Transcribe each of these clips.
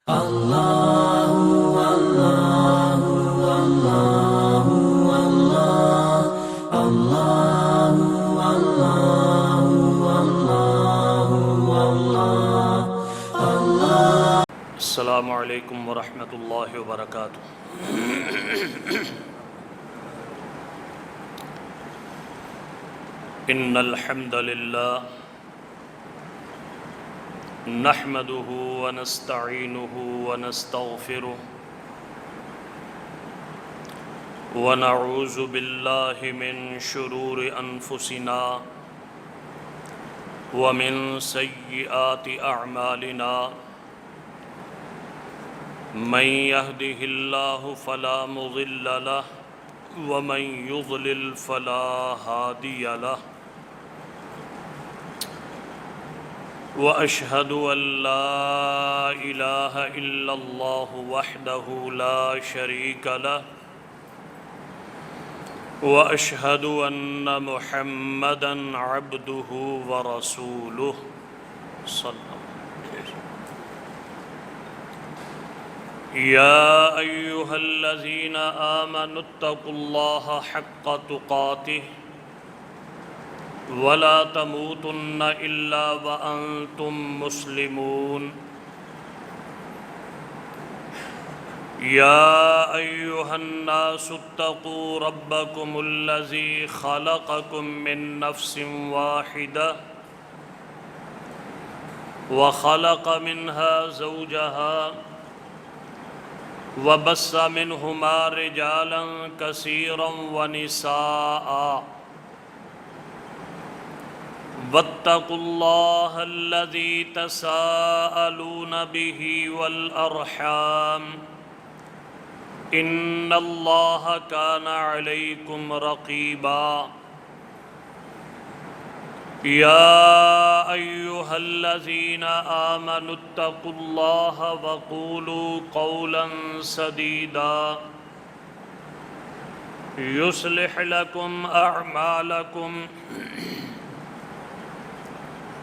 السلام علیکم ورحمۃ اللہ وبرکاتہ۔ ان الحمد للہ نحمده ونستعینه ونستغفره ونعوذ باللہ من شرور انفسنا ومن سیئات اعمالنا من يهده الله فلا مضل له ومن يضلل فلا هادي له وأشهد أن لا إله إلا الله وحده لا شريك له وأشهد أن محمدا عبده ورسوله صلى الله عليه وسلم۔ يا أيها الذين آمنوا اتقوا الله حق تقاته ولا تموتن إلا وأنتم مسلمون۔ يا أيها الناس اتقوا ربكم الذي خلقكم من نفس واحدة وخلق منها زوجها وبث منهما رجالا كثيرا ونساء واتقوا الله الذي تساءلون به والأرحام إن الله كان عليكم رقيبا۔ يا أيها الذين آمنوا اتقوا الله وقولوا قولا سديدا يصلح لكم أعمالكم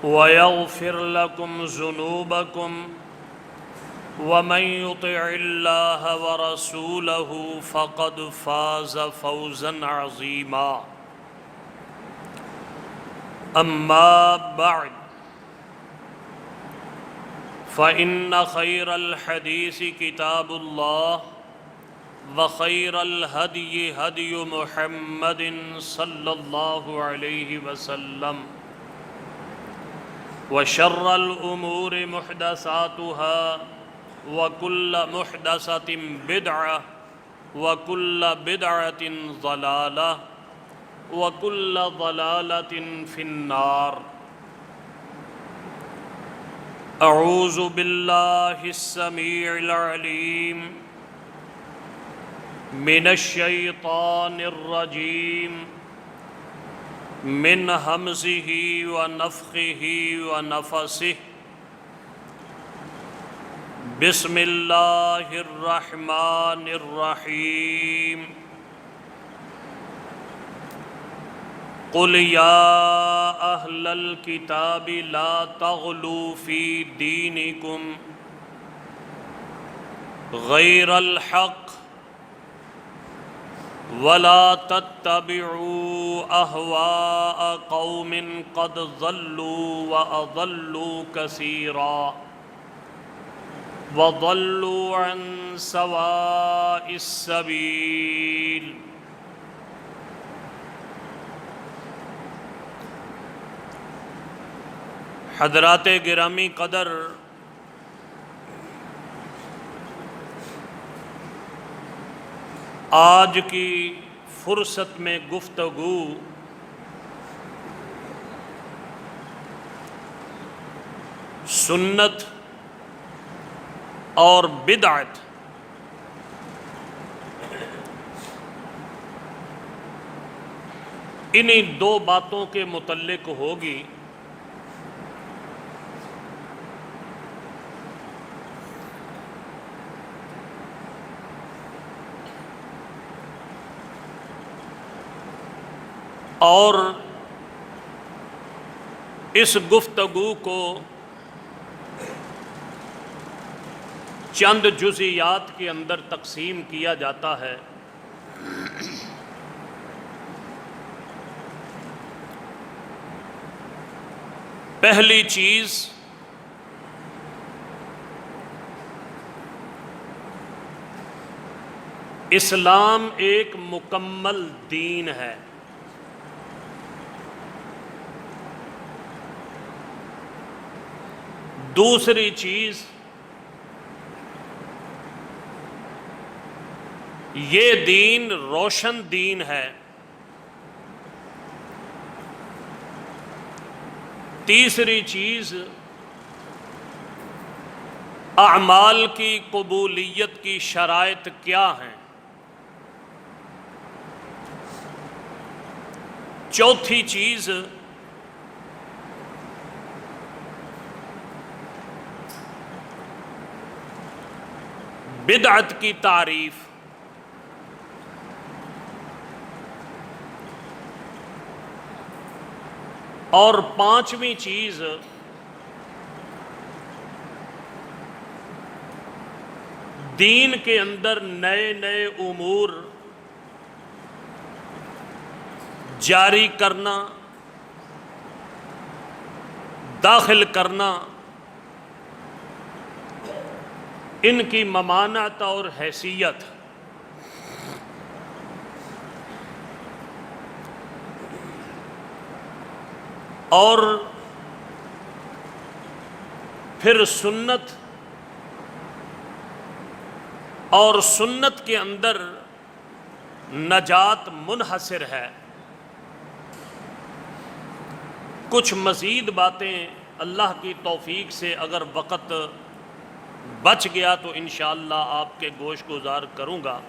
ويغفر لكم ذنوبكم ومن يطع الله ورسوله فقد فاز فوزا عظيما۔ أما بعد فإن خير الحديث كتاب الله وخير الهدي هدي محمد صلى الله عليه وسلم وشر الأمور محدثاتها وكل محدثة بدعة وكل بدعة ضلالة وَكُلَّ ضَلَالَةٍ فِي النَّارِ۔ أعوذ باللہ السمیع العلیم من الشیطان الرجیم من ہمزہ ونفخہ ونفثہ۔ بسم اللہ الرحمن الرحیم۔ قل یا اہل الکتاب لا تغلوا فی دینکم غیر الحق ولا تتبعوا اہواء قوم قد ضلوا واضلوا کثیرا وضلوا عن سواء السبیل۔ حضرات گرامی قدر، آج کی فرصت میں گفتگو سنت اور بدعت انہی دو باتوں کے متعلق ہوگی۔ اور اس گفتگو کو چند جزئیات کے اندر تقسیم کیا جاتا ہے۔ پہلی چیز اسلام ایک مکمل دین ہے۔ دوسری چیز یہ دین روشن دین ہے۔ تیسری چیز اعمال کی قبولیت کی شرائط کیا ہیں۔ چوتھی چیز بدعت کی تعریف۔ اور پانچویں چیز دین کے اندر نئے نئے امور جاری کرنا، داخل کرنا، ان کی ممانعت اور حیثیت۔ اور پھر سنت، اور سنت کے اندر نجات منحصر ہے۔ کچھ مزید باتیں اللہ کی توفیق سے اگر وقت بچ گیا تو انشاءاللہ آپ کے گوش گزار کروں گا۔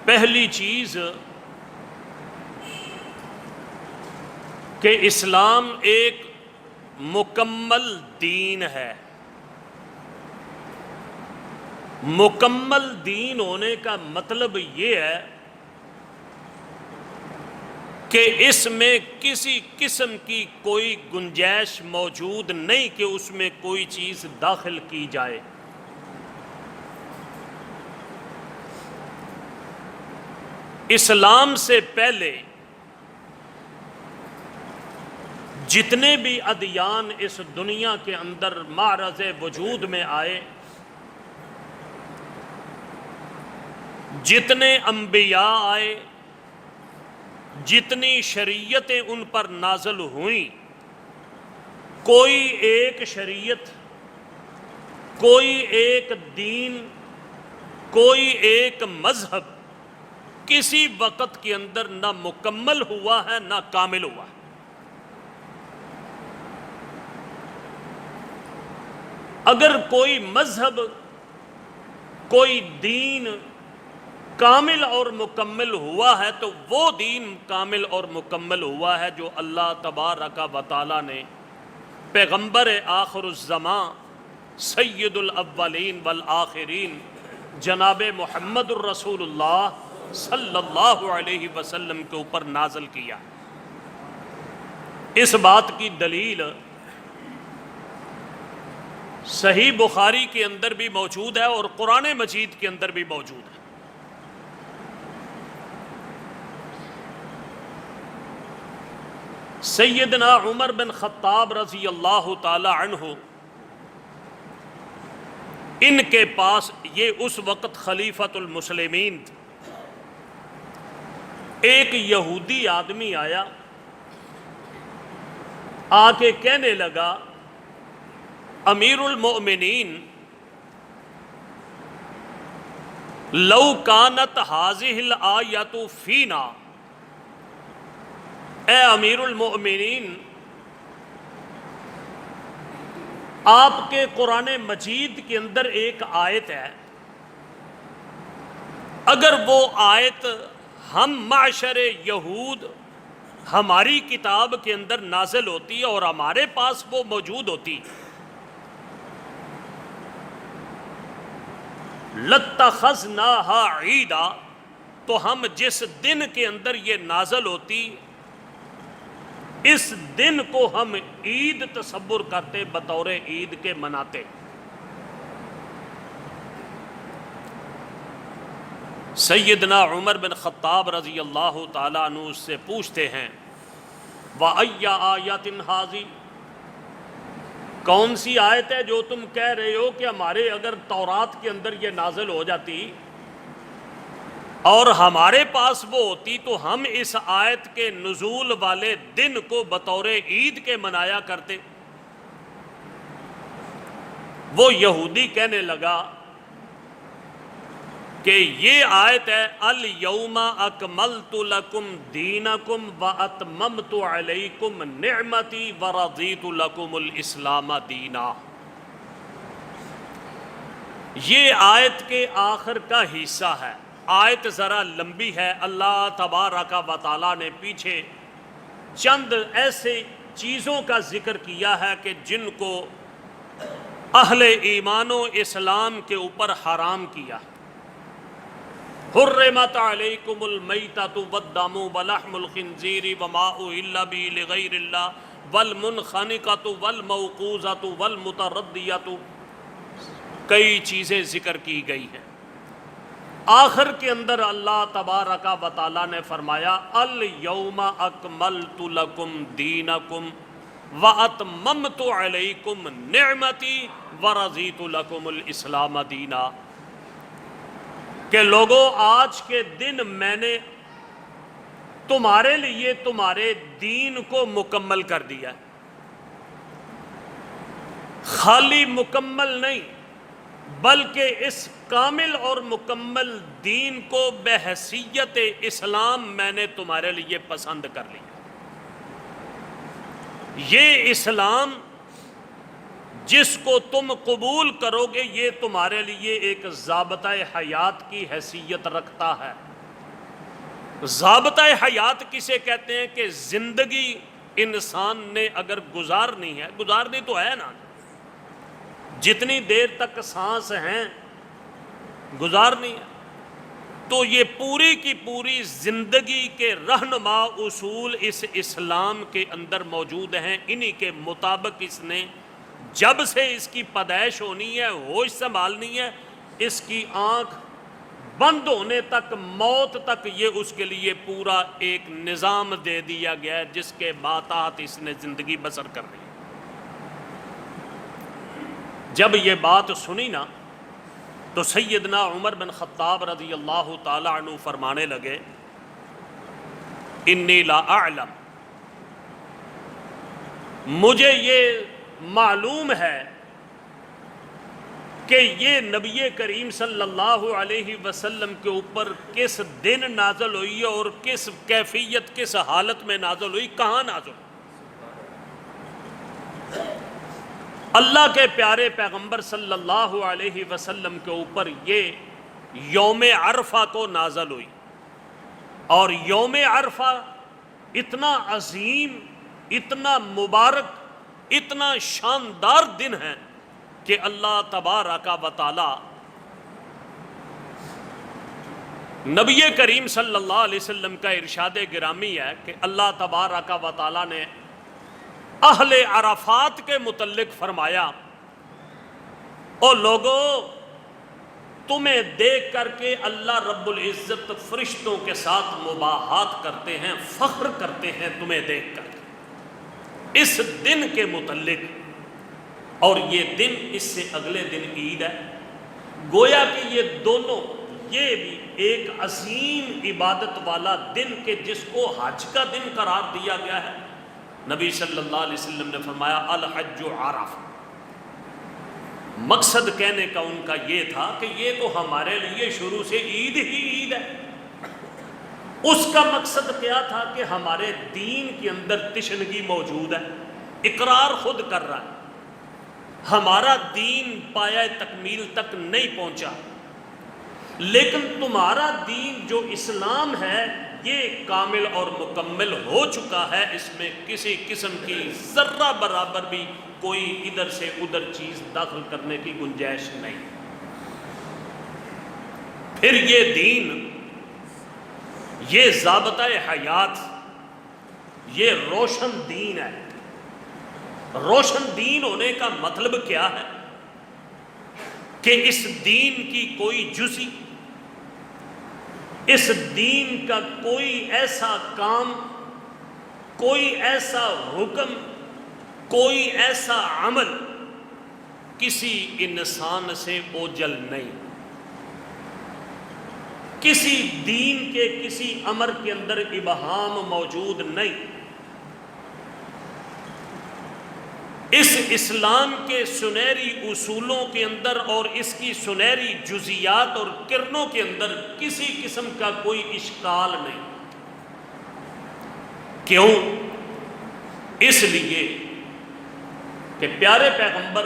پہلی چیز کہ اسلام ایک مکمل دین ہے۔ مکمل دین ہونے کا مطلب یہ ہے کہ اس میں کسی قسم کی کوئی گنجائش موجود نہیں کہ اس میں کوئی چیز داخل کی جائے۔ اسلام سے پہلے جتنے بھی ادیان اس دنیا کے اندر معرض وجود میں آئے، جتنے انبیاء آئے، جتنی شریعتیں ان پر نازل ہوئیں، کوئی ایک شریعت، کوئی ایک دین، کوئی ایک مذہب کسی وقت کے اندر نہ مکمل ہوا ہے نہ کامل ہوا ہے۔ اگر کوئی مذہب، کوئی دین کامل اور مکمل ہوا ہے تو وہ دین کامل اور مکمل ہوا ہے جو اللہ تبارک و تعالی نے پیغمبر آخر الزمان سید الاولین والآخرین جناب محمد الرسول اللہ صلی اللہ علیہ وسلم کے اوپر نازل کیا۔ اس بات کی دلیل صحیح بخاری کے اندر بھی موجود ہے اور قرآن مجید کے اندر بھی موجود ہے۔ سیدنا عمر بن خطاب رضی اللہ تعالی عنہ، ان کے پاس، یہ اس وقت خلیفۃ المسلمین تھے، ایک یہودی آدمی آیا، آ کے کہنے لگا امیر المؤمنین لو کانت ہذہ الآیۃ فینا، اے امیر المؤمنین آپ کے قرآن مجید کے اندر ایک آیت ہے، اگر وہ آیت ہم معشر یہود ہماری کتاب کے اندر نازل ہوتی اور ہمارے پاس وہ موجود ہوتی، لَاتَّخَذْنَاهَا عِیدًا، تو ہم جس دن کے اندر یہ نازل ہوتی اس دن کو ہم عید تصور کرتے، بطور عید کے مناتے۔ سیدنا عمر بن خطاب رضی اللہ تعالیٰ عنہ اس سے پوچھتے ہیں وَأَيَّ آیَةٍ هَذِهِ، کون سی آیت ہے جو تم کہہ رہے ہو کہ ہمارے اگر تورات کے اندر یہ نازل ہو جاتی اور ہمارے پاس وہ ہوتی تو ہم اس آیت کے نزول والے دن کو بطور عید کے منایا کرتے۔ وہ یہودی کہنے لگا کہ یہ آیت ہے الیوم اکملت لکم دینکم واتممت علیکم نعمتی ورضیت لکم الاسلام دینا۔ یہ آیت کے آخر کا حصہ ہے، آیت ذرا لمبی ہے۔ اللہ تبارک و تعالیٰ نے پیچھے چند ایسے چیزوں کا ذکر کیا ہے کہ جن کو اہل ایمان و اسلام کے اوپر حرام کیا۔ حرمت علیکم المیتۃ والدم ولحم الخنزیر وما اہل به لغیر اللہ والمنخنقۃ والموقوذۃ والمتردیۃ، کئی چیزیں ذکر کی گئی ہیں۔ آخر کے اندر اللہ تبارک و تعالیٰ نے فرمایا الیوم اکملت لکم دینکم واتممت علیکم نعمتی ورضیت لکم الاسلام دینا، کہ لوگوں آج کے دن میں نے تمہارے لیے تمہارے دین کو مکمل کر دیا۔ خالی مکمل نہیں بلکہ اس کامل اور مکمل دین کو بحیثیت اسلام میں نے تمہارے لیے پسند کر لیا۔ یہ اسلام جس کو تم قبول کرو گے یہ تمہارے لیے ایک ضابطہ حیات کی حیثیت رکھتا ہے۔ ضابطہ حیات کسے کہتے ہیں؟ کہ زندگی انسان نے اگر گزارنی ہے، گزارنی تو ہے نا، جتنی دیر تک سانس ہیں گزارنی ہے، تو یہ پوری کی پوری زندگی کے رہنما اصول اس اسلام کے اندر موجود ہیں۔ انہی کے مطابق اس نے جب سے اس کی پیدائش ہونی ہے، ہوش سنبھالنی ہے، اس کی آنکھ بند ہونے تک، موت تک، یہ اس کے لیے پورا ایک نظام دے دیا گیا ہے جس کے ماتحت اس نے زندگی بسر کرنی ہے۔ جب یہ بات سنی نا تو سیدنا عمر بن خطاب رضی اللہ تعالی عنہ فرمانے لگے انی لا اعلم، مجھے یہ معلوم ہے کہ یہ نبی کریم صلی اللہ علیہ وسلم کے اوپر کس دن نازل ہوئی ہے اور کس کیفیت، کس حالت میں نازل ہوئی، کہاں نازل ہوئی۔ اللہ کے پیارے پیغمبر صلی اللہ علیہ وسلم کے اوپر یہ یوم عرفہ کو نازل ہوئی، اور یوم عرفہ اتنا عظیم، اتنا مبارک، اتنا شاندار دن ہے کہ اللہ تبارک و تعالی نبی کریم صلی اللہ علیہ وسلم کا ارشاد گرامی ہے کہ اللہ تبارک و تعالی نے اہل عرفات کے متعلق فرمایا او لوگو، تمہیں دیکھ کر کے اللہ رب العزت فرشتوں کے ساتھ مباحات کرتے ہیں، فخر کرتے ہیں تمہیں دیکھ کر اس دن کے متعلق، اور یہ دن اس سے اگلے دن عید ہے۔ گویا کہ یہ دونوں، یہ بھی ایک عظیم عبادت والا دن کہ جس کو حج کا دن قرار دیا گیا ہے۔ نبی صلی اللہ علیہ وسلم نے فرمایا الحج عرفہ، مقصد کہنے کا ان کا یہ تھا کہ یہ تو ہمارے لیے شروع سے عید ہی عید ہے۔ اس کا مقصد کیا تھا کہ ہمارے دین کے اندر تشنگی موجود ہے، اقرار خود کر رہا ہے، ہمارا دین پایہ تکمیل تک نہیں پہنچا، لیکن تمہارا دین جو اسلام ہے یہ کامل اور مکمل ہو چکا ہے، اس میں کسی قسم کی ذرہ برابر بھی کوئی ادھر سے ادھر چیز داخل کرنے کی گنجائش نہیں۔ پھر یہ دین، یہ ضابطہ حیات، یہ روشن دین ہے۔ روشن دین ہونے کا مطلب کیا ہے کہ اس دین کی کوئی جزی، اس دین کا کوئی ایسا کام، کوئی ایسا حکم، کوئی ایسا عمل کسی انسان سے اوجل نہیں، کسی دین کے کسی امر کے اندر ابہام موجود نہیں۔ اس اسلام کے سنہری اصولوں کے اندر اور اس کی سنہری جزیات اور کرنوں کے اندر کسی قسم کا کوئی اشکال نہیں۔ کیوں؟ اس لیے کہ پیارے پیغمبر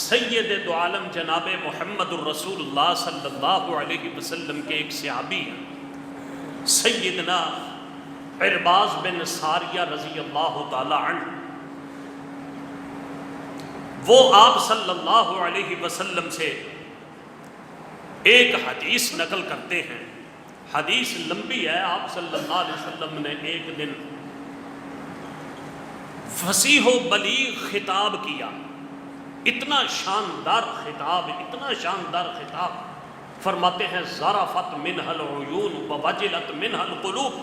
سید دو عالم جناب محمد الرسول اللہ صلی اللہ علیہ وسلم کے ایک صحابی ہیں، سیدنا عرباض بن ساریہ رضی اللہ تعالی عنہ، وہ آپ صلی اللہ علیہ وسلم سے ایک حدیث نقل کرتے ہیں۔ حدیث لمبی ہے۔ آپ صلی اللہ علیہ وسلم نے ایک دن فصیح و بلیغ خطاب کیا، اتنا شاندار خطاب، اتنا شاندار خطاب، فرماتے ہیں ذرفت منہ العیون ووجلت منہ القلوب،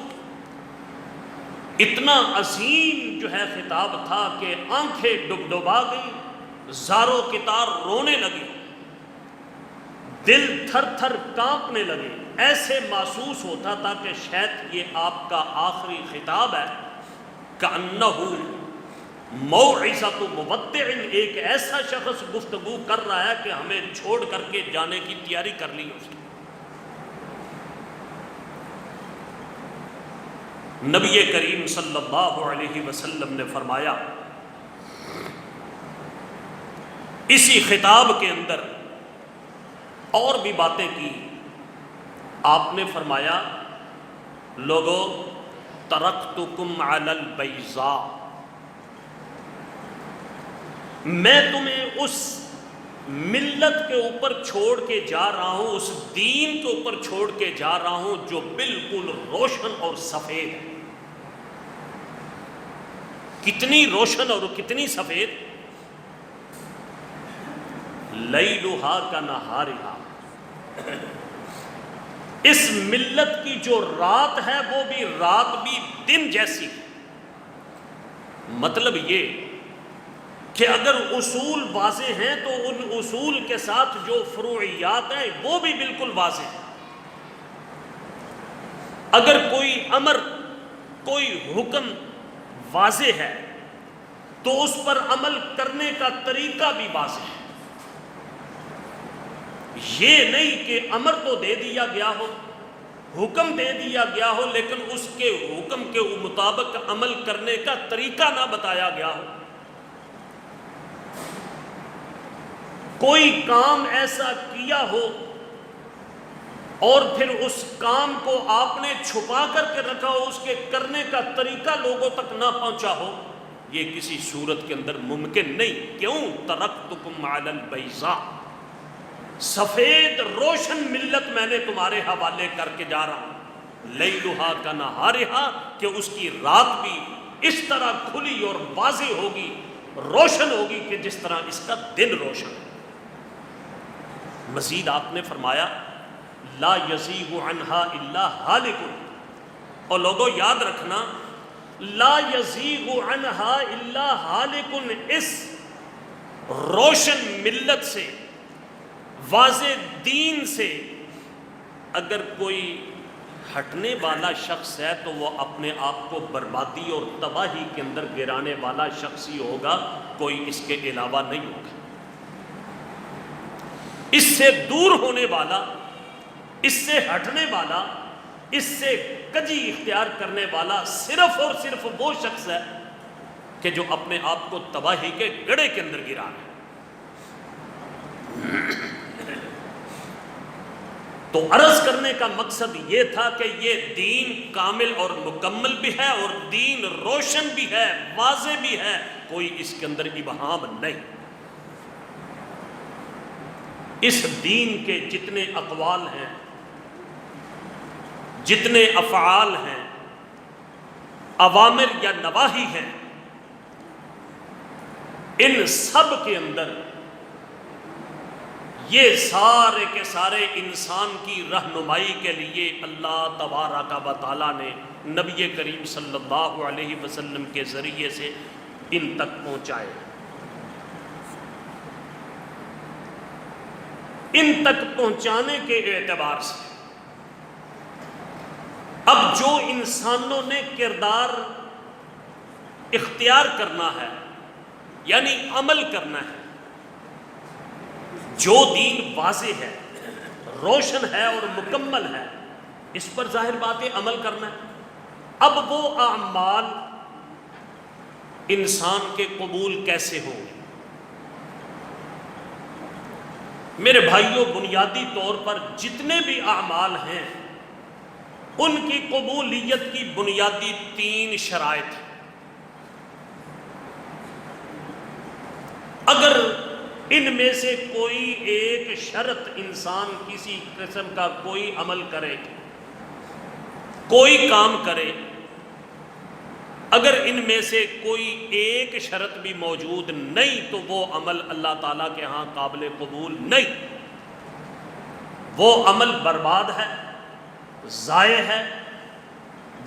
اتنا عظیم جو ہے خطاب تھا کہ آنکھیں ڈبڈبا گئی، زارو کتار رونے لگے، دل تھر تھر کانپنے لگے، ایسے محسوس ہوتا تھا کہ شاید یہ آپ کا آخری خطاب ہے۔ کأنہ موعظۃ مودع، ایک ایسا شخص گفتگو کر رہا ہے کہ ہمیں چھوڑ کر کے جانے کی تیاری کر لی اس نے۔ نبی کریم صلی اللہ علیہ وسلم نے فرمایا، اسی خطاب کے اندر اور بھی باتیں کی۔ آپ نے فرمایا، لوگو ترکتکم علی البیضاء، میں تمہیں اس ملت کے اوپر چھوڑ کے جا رہا ہوں، اس دین کے اوپر چھوڑ کے جا رہا ہوں جو بالکل روشن اور سفید ہے۔ کتنی روشن اور کتنی سفید؟ لیلھا کنہارھا، اس ملت کی جو رات ہے وہ بھی رات بھی دن جیسی ہے۔ مطلب یہ کہ اگر اصول واضح ہیں تو ان اصول کے ساتھ جو فروعیات ہیں وہ بھی بالکل واضح ہیں۔ اگر کوئی امر، کوئی حکم واضح ہے تو اس پر عمل کرنے کا طریقہ بھی واضح ہے۔ یہ نہیں کہ امر تو دے دیا گیا ہو، حکم دے دیا گیا ہو، لیکن اس کے حکم کے مطابق عمل کرنے کا طریقہ نہ بتایا گیا ہو۔ کوئی کام ایسا کیا ہو اور پھر اس کام کو آپ نے چھپا کر کے رکھا ہو، اس کے کرنے کا طریقہ لوگوں تک نہ پہنچا ہو، یہ کسی صورت کے اندر ممکن نہیں۔ کیوں؟ ترکتکم علی البیضاء، سفید روشن ملت میں نے تمہارے حوالے کر کے جا رہا ہوں، لیلھا کنہارھا، کہ اس کی رات بھی اس طرح کھلی اور واضح ہوگی، روشن ہوگی کہ جس طرح اس کا دن روشن ہے۔ مزید آپ نے فرمایا، لا یزیغ عنہا الا ہالک، اور لوگوں یاد رکھنا، لا یزیغ عنہا الا ہالک، اس روشن ملت سے، واضح دین سے اگر کوئی ہٹنے والا شخص ہے تو وہ اپنے آپ کو بربادی اور تباہی کے اندر گرانے والا شخص ہی ہوگا، کوئی اس کے علاوہ نہیں ہوگا۔ اس سے دور ہونے والا، اس سے ہٹنے والا، اس سے کجی اختیار کرنے والا صرف اور صرف وہ شخص ہے کہ جو اپنے آپ کو تباہی کے گڑھے کے اندر گرا ہے۔ تو عرض کرنے کا مقصد یہ تھا کہ یہ دین کامل اور مکمل بھی ہے، اور دین روشن بھی ہے، واضح بھی ہے، کوئی اس کے اندر ابہام نہیں۔ اس دین کے جتنے اقوال ہیں، جتنے افعال ہیں، اوامر یا نواہی ہیں، ان سب کے اندر یہ سارے کے سارے انسان کی رہنمائی کے لیے اللہ تبارک و تعالیٰ نے نبی کریم صلی اللہ علیہ وسلم کے ذریعے سے ان تک پہنچائے۔ ان تک پہنچانے کے اعتبار سے اب جو انسانوں نے کردار اختیار کرنا ہے، یعنی عمل کرنا ہے، جو دین واضح ہے، روشن ہے اور مکمل ہے، اس پر ظاہر بات ہے عمل کرنا ہے۔ اب وہ اعمال انسان کے قبول کیسے ہوں گے؟ میرے بھائیوں، بنیادی طور پر جتنے بھی اعمال ہیں ان کی قبولیت کی بنیادی 3 شرائط ہیں۔ اگر ان میں سے کوئی ایک شرط انسان کسی قسم کا کوئی عمل کرے، کوئی کام کرے، اگر ان میں سے کوئی ایک شرط بھی موجود نہیں تو وہ عمل اللہ تعالیٰ کے ہاں قابل قبول نہیں، وہ عمل برباد ہے، ضائع ہے،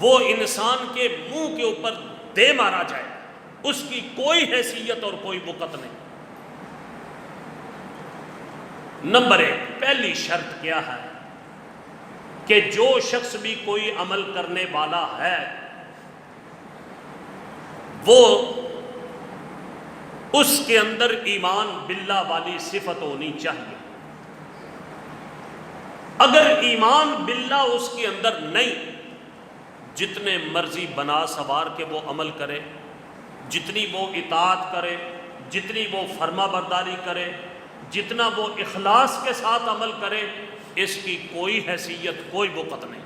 وہ انسان کے منہ کے اوپر دے مارا جائے، اس کی کوئی حیثیت اور کوئی وقت نہیں۔ نمبر 1، پہلی شرط کیا ہے کہ جو شخص بھی کوئی عمل کرنے والا ہے وہ اس کے اندر ایمان باللہ والی صفت ہونی چاہیے۔ اگر ایمان باللہ اس کے اندر نہیں، جتنے مرضی بنا سوار کے وہ عمل کرے، جتنی وہ اطاعت کرے، جتنی وہ فرما برداری کرے، جتنا وہ اخلاص کے ساتھ عمل کرے، اس کی کوئی حیثیت، کوئی وقت نہیں۔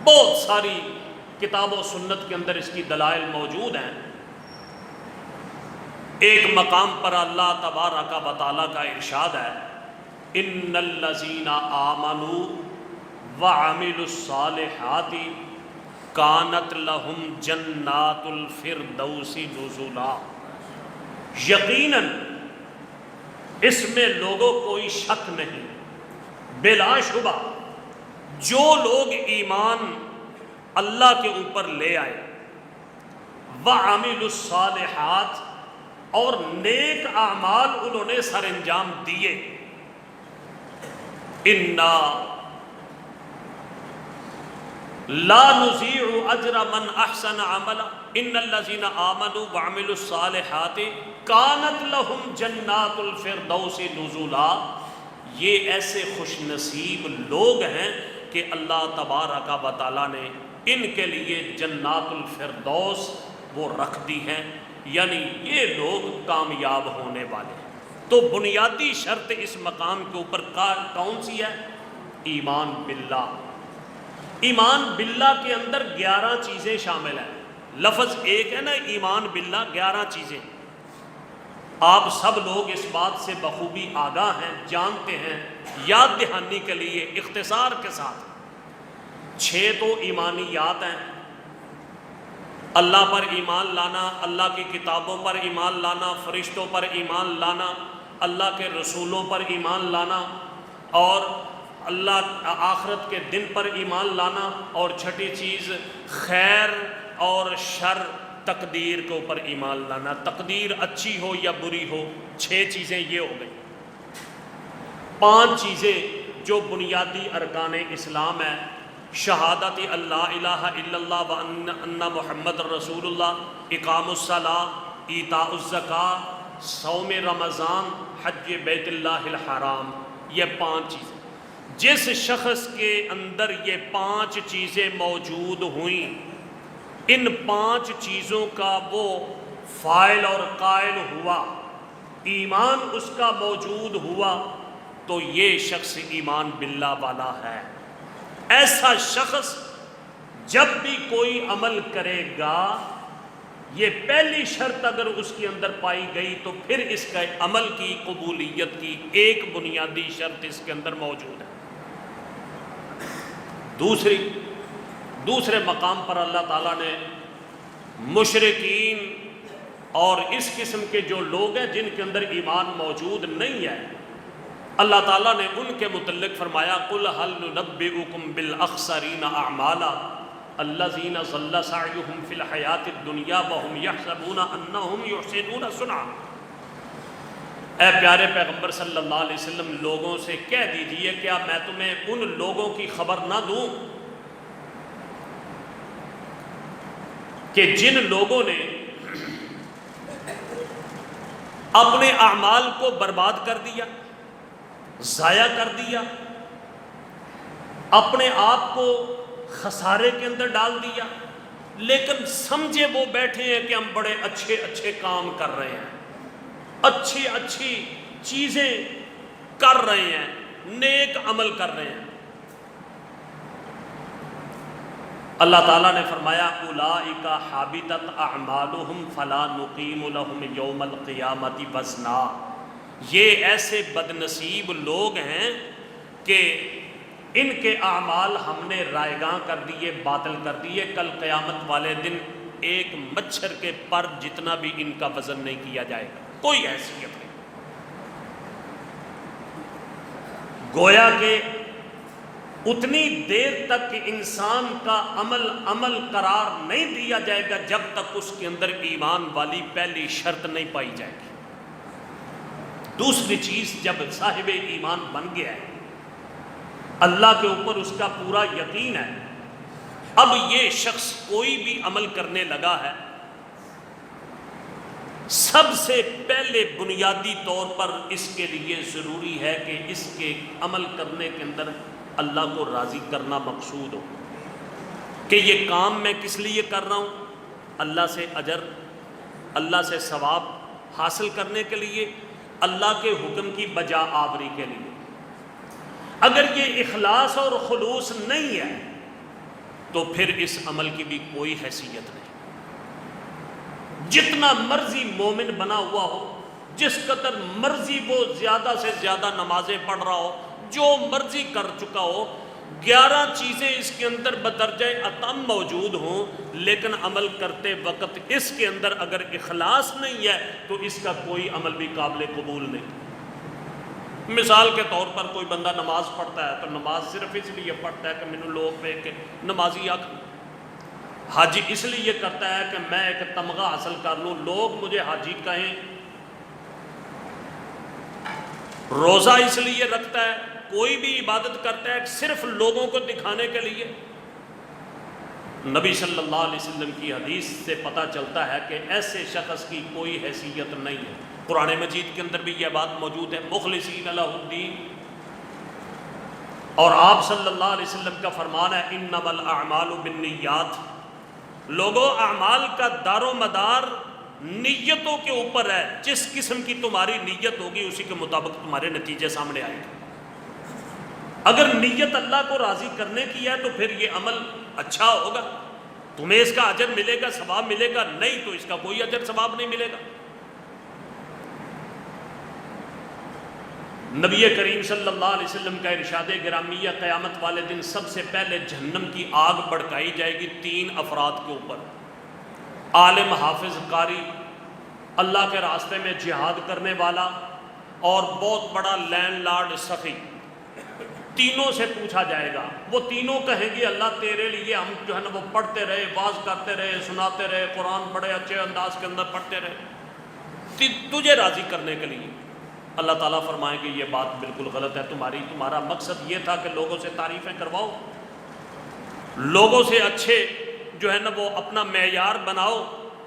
بہت ساری کتاب و سنت کے اندر اس کی دلائل موجود ہیں۔ ایک مقام پر اللہ تبارک و تعالیٰ کا ارشاد ہے، ان الذین آمنوا وعملوا الصالحات کانت لہم جنات الفردوس نزلا۔ یقیناً اس میں لوگوں کوئی شک نہیں، بلا شبہ جو لوگ ایمان اللہ کے اوپر لے آئے، وعملوا الصالحات، اور نیک اعمال انہوں نے سر انجام دیے، انا لا نضيع اجر من احسن عملا ان الذين آمنوا وعملوا الصالحات كانت لهم جنات الفردوس نزلا۔ یہ ایسے خوش نصیب لوگ ہیں کہ اللہ تبارک و تعالیٰ نے ان کے لیے جنات الفردوس وہ رکھ دی ہیں، یعنی یہ لوگ کامیاب ہونے والے ہیں۔ تو بنیادی شرط اس مقام کے اوپر کون سی ہے؟ ایمان باللہ۔ ایمان باللہ کے اندر 11 چیزیں شامل ہیں۔ لفظ ایک ہے نا، ایمان باللہ، 11 چیزیں۔ آپ سب لوگ اس بات سے بخوبی آگاہ ہیں، جانتے ہیں۔ یاد دہانی کے لیے اختصار کے ساتھ 6 تو ایمانیات ہیں: اللہ پر ایمان لانا، اللہ کی کتابوں پر ایمان لانا، فرشتوں پر ایمان لانا، اللہ کے رسولوں پر ایمان لانا، اور اللہ آخرت کے دن پر ایمان لانا، اور چھٹی چیز خیر اور شر، تقدیر کے اوپر ایمان لانا، تقدیر اچھی ہو یا بری ہو۔ 6 چیزیں یہ ہو گئی۔ 5 چیزیں جو بنیادی ارکان اسلام ہیں: شہادت اللہ الہ الا اللہ و ان محمد رسول اللہ، اقام الصلاۃ، ایتاء الزکوٰۃ، صوم رمضان، حج بیت اللہ الحرام۔ یہ 5 چیزیں، جس شخص کے اندر یہ 5 چیزیں موجود ہوئیں، ان 5 چیزوں کا وہ فاعل اور قائل ہوا، ایمان اس کا موجود ہوا، تو یہ شخص ایمان باللہ والا ہے۔ ایسا شخص جب بھی کوئی عمل کرے گا، یہ پہلی شرط اگر اس کے اندر پائی گئی تو پھر اس کا عمل کی قبولیت کی ایک بنیادی شرط اس کے اندر موجود ہے۔ دوسری، دوسرے مقام پر اللہ تعالیٰ نے مشرکین اور اس قسم کے جو لوگ ہیں جن کے اندر ایمان موجود نہیں ہے، اللہ تعالیٰ نے ان کے متعلق فرمایا قُلْ هَلْ نُنَبِّئُكُمْ بِالْأَخْسَرِينَ أَعْمَالًا الَّذِينَ ضَلَّ سَعْيُهُمْ فِي الْحَيَاةِ الدُّنْيَا وَهُمْ يَحْسَبُونَ أَنَّهُمْ يُحْسِنُونَ صُنْعًا۔ اے پیارے پیغمبر صلی اللہ علیہ وسلم، لوگوں سے کہہ دیجئے کیا میں تمہیں ان لوگوں کی خبر نہ دوں کہ جن لوگوں نے اپنے اعمال کو برباد کر دیا، ضائع کر دیا، اپنے آپ کو خسارے کے اندر ڈال دیا، لیکن سمجھے وہ بیٹھے ہیں کہ ہم بڑے اچھے اچھے کام کر رہے ہیں، اچھی اچھی چیزیں کر رہے ہیں، نیک عمل کر رہے ہیں۔ اللہ تعالیٰ نے فرمایا اولئک حبطت اعمالہم فلا نقیم لہم یوم القیامۃ وزنا۔ یہ ایسے بد نصیب لوگ ہیں کہ ان کے اعمال ہم نے رائگاں کر دیے، باطل کر دیے، کل قیامت والے دن ایک مچھر کے پر جتنا بھی ان کا وزن نہیں کیا جائے گا، کوئی حیثیت نہیں۔ گویا کہ اتنی دیر تک کہ انسان کا عمل قرار نہیں دیا جائے گا جب تک اس کے اندر ایمان والی پہلی شرط نہیں پائی جائے گی۔ دوسری چیز، جب صاحب ایمان بن گیا ہے، اللہ کے اوپر اس کا پورا یقین ہے، اب یہ شخص کوئی بھی عمل کرنے لگا ہے، سب سے پہلے بنیادی طور پر اس کے لیے ضروری ہے کہ اس کے عمل کرنے کے اندر اللہ کو راضی کرنا مقصود ہو، کہ یہ کام میں کس لیے کر رہا ہوں، اللہ سے اجر، اللہ سے ثواب حاصل کرنے کے لیے، اللہ کے حکم کی بجا آوری کے لیے۔ اگر یہ اخلاص اور خلوص نہیں ہے تو پھر اس عمل کی بھی کوئی حیثیت نہیں۔ جتنا مرضی مومن بنا ہوا ہو، جس قدر مرضی وہ زیادہ سے زیادہ نمازیں پڑھ رہا ہو، جو مرضی کر چکا ہو، 11 چیزیں اس کے اندر بدرجہ اتم موجود ہوں، لیکن عمل کرتے وقت اس کے اندر اگر اخلاص نہیں ہے تو اس کا کوئی عمل بھی قابل قبول نہیں۔ مثال کے طور پر کوئی بندہ نماز پڑھتا ہے تو نماز صرف اس لیے پڑھتا ہے کہ مینوں لوگ دیکھ کے نمازی آکھن، حج اس لیے کرتا ہے کہ میں ایک تمغہ حاصل کر لوں، لوگ مجھے حاجی کہیں، روزہ اس لیے رکھتا ہے، کوئی بھی عبادت کرتا ہے صرف لوگوں کو دکھانے کے لیے۔ نبی صلی اللہ علیہ وسلم کی حدیث سے پتہ چلتا ہے کہ ایسے شخص کی کوئی حیثیت نہیں ہے۔ قرآن مجید کے اندر بھی یہ بات موجود ہے، مخلصین لہ الدین، اور آپ صلی اللہ علیہ وسلم کا فرمان ہے انما الاعمال بالنیات، لوگوں اعمال کا دار و مدار نیتوں کے اوپر ہے، جس قسم کی تمہاری نیت ہوگی اسی کے مطابق تمہارے نتیجے سامنے آئے گا۔ اگر نیت اللہ کو راضی کرنے کی ہے تو پھر یہ عمل اچھا ہوگا، تمہیں اس کا اجر ملے گا، ثواب ملے گا، نہیں تو اس کا کوئی اجر ثواب نہیں ملے گا۔ نبی کریم صلی اللہ علیہ وسلم کا ارشاد گرامیہ، قیامت والے دن سب سے پہلے جہنم کی آگ بھڑکائی جائے گی 3 افراد کے اوپر، عالم، حافظ، قاری، اللہ کے راستے میں جہاد کرنے والا اور بہت بڑا لینڈ لارڈ سخی۔ تینوں سے پوچھا جائے گا، وہ تینوں کہیں گے اللہ تیرے لیے ہم جو ہے نا وہ پڑھتے رہے، واز کرتے رہے، سناتے رہے، قرآن بڑے اچھے انداز کے اندر پڑھتے رہے تجھے راضی کرنے کے لیے۔ اللہ تعالیٰ فرمائیں گے یہ بات بالکل غلط ہے، تمہارا مقصد یہ تھا کہ لوگوں سے تعریفیں کرواؤ، لوگوں سے اچھے جو ہے نا وہ اپنا معیار بناؤ،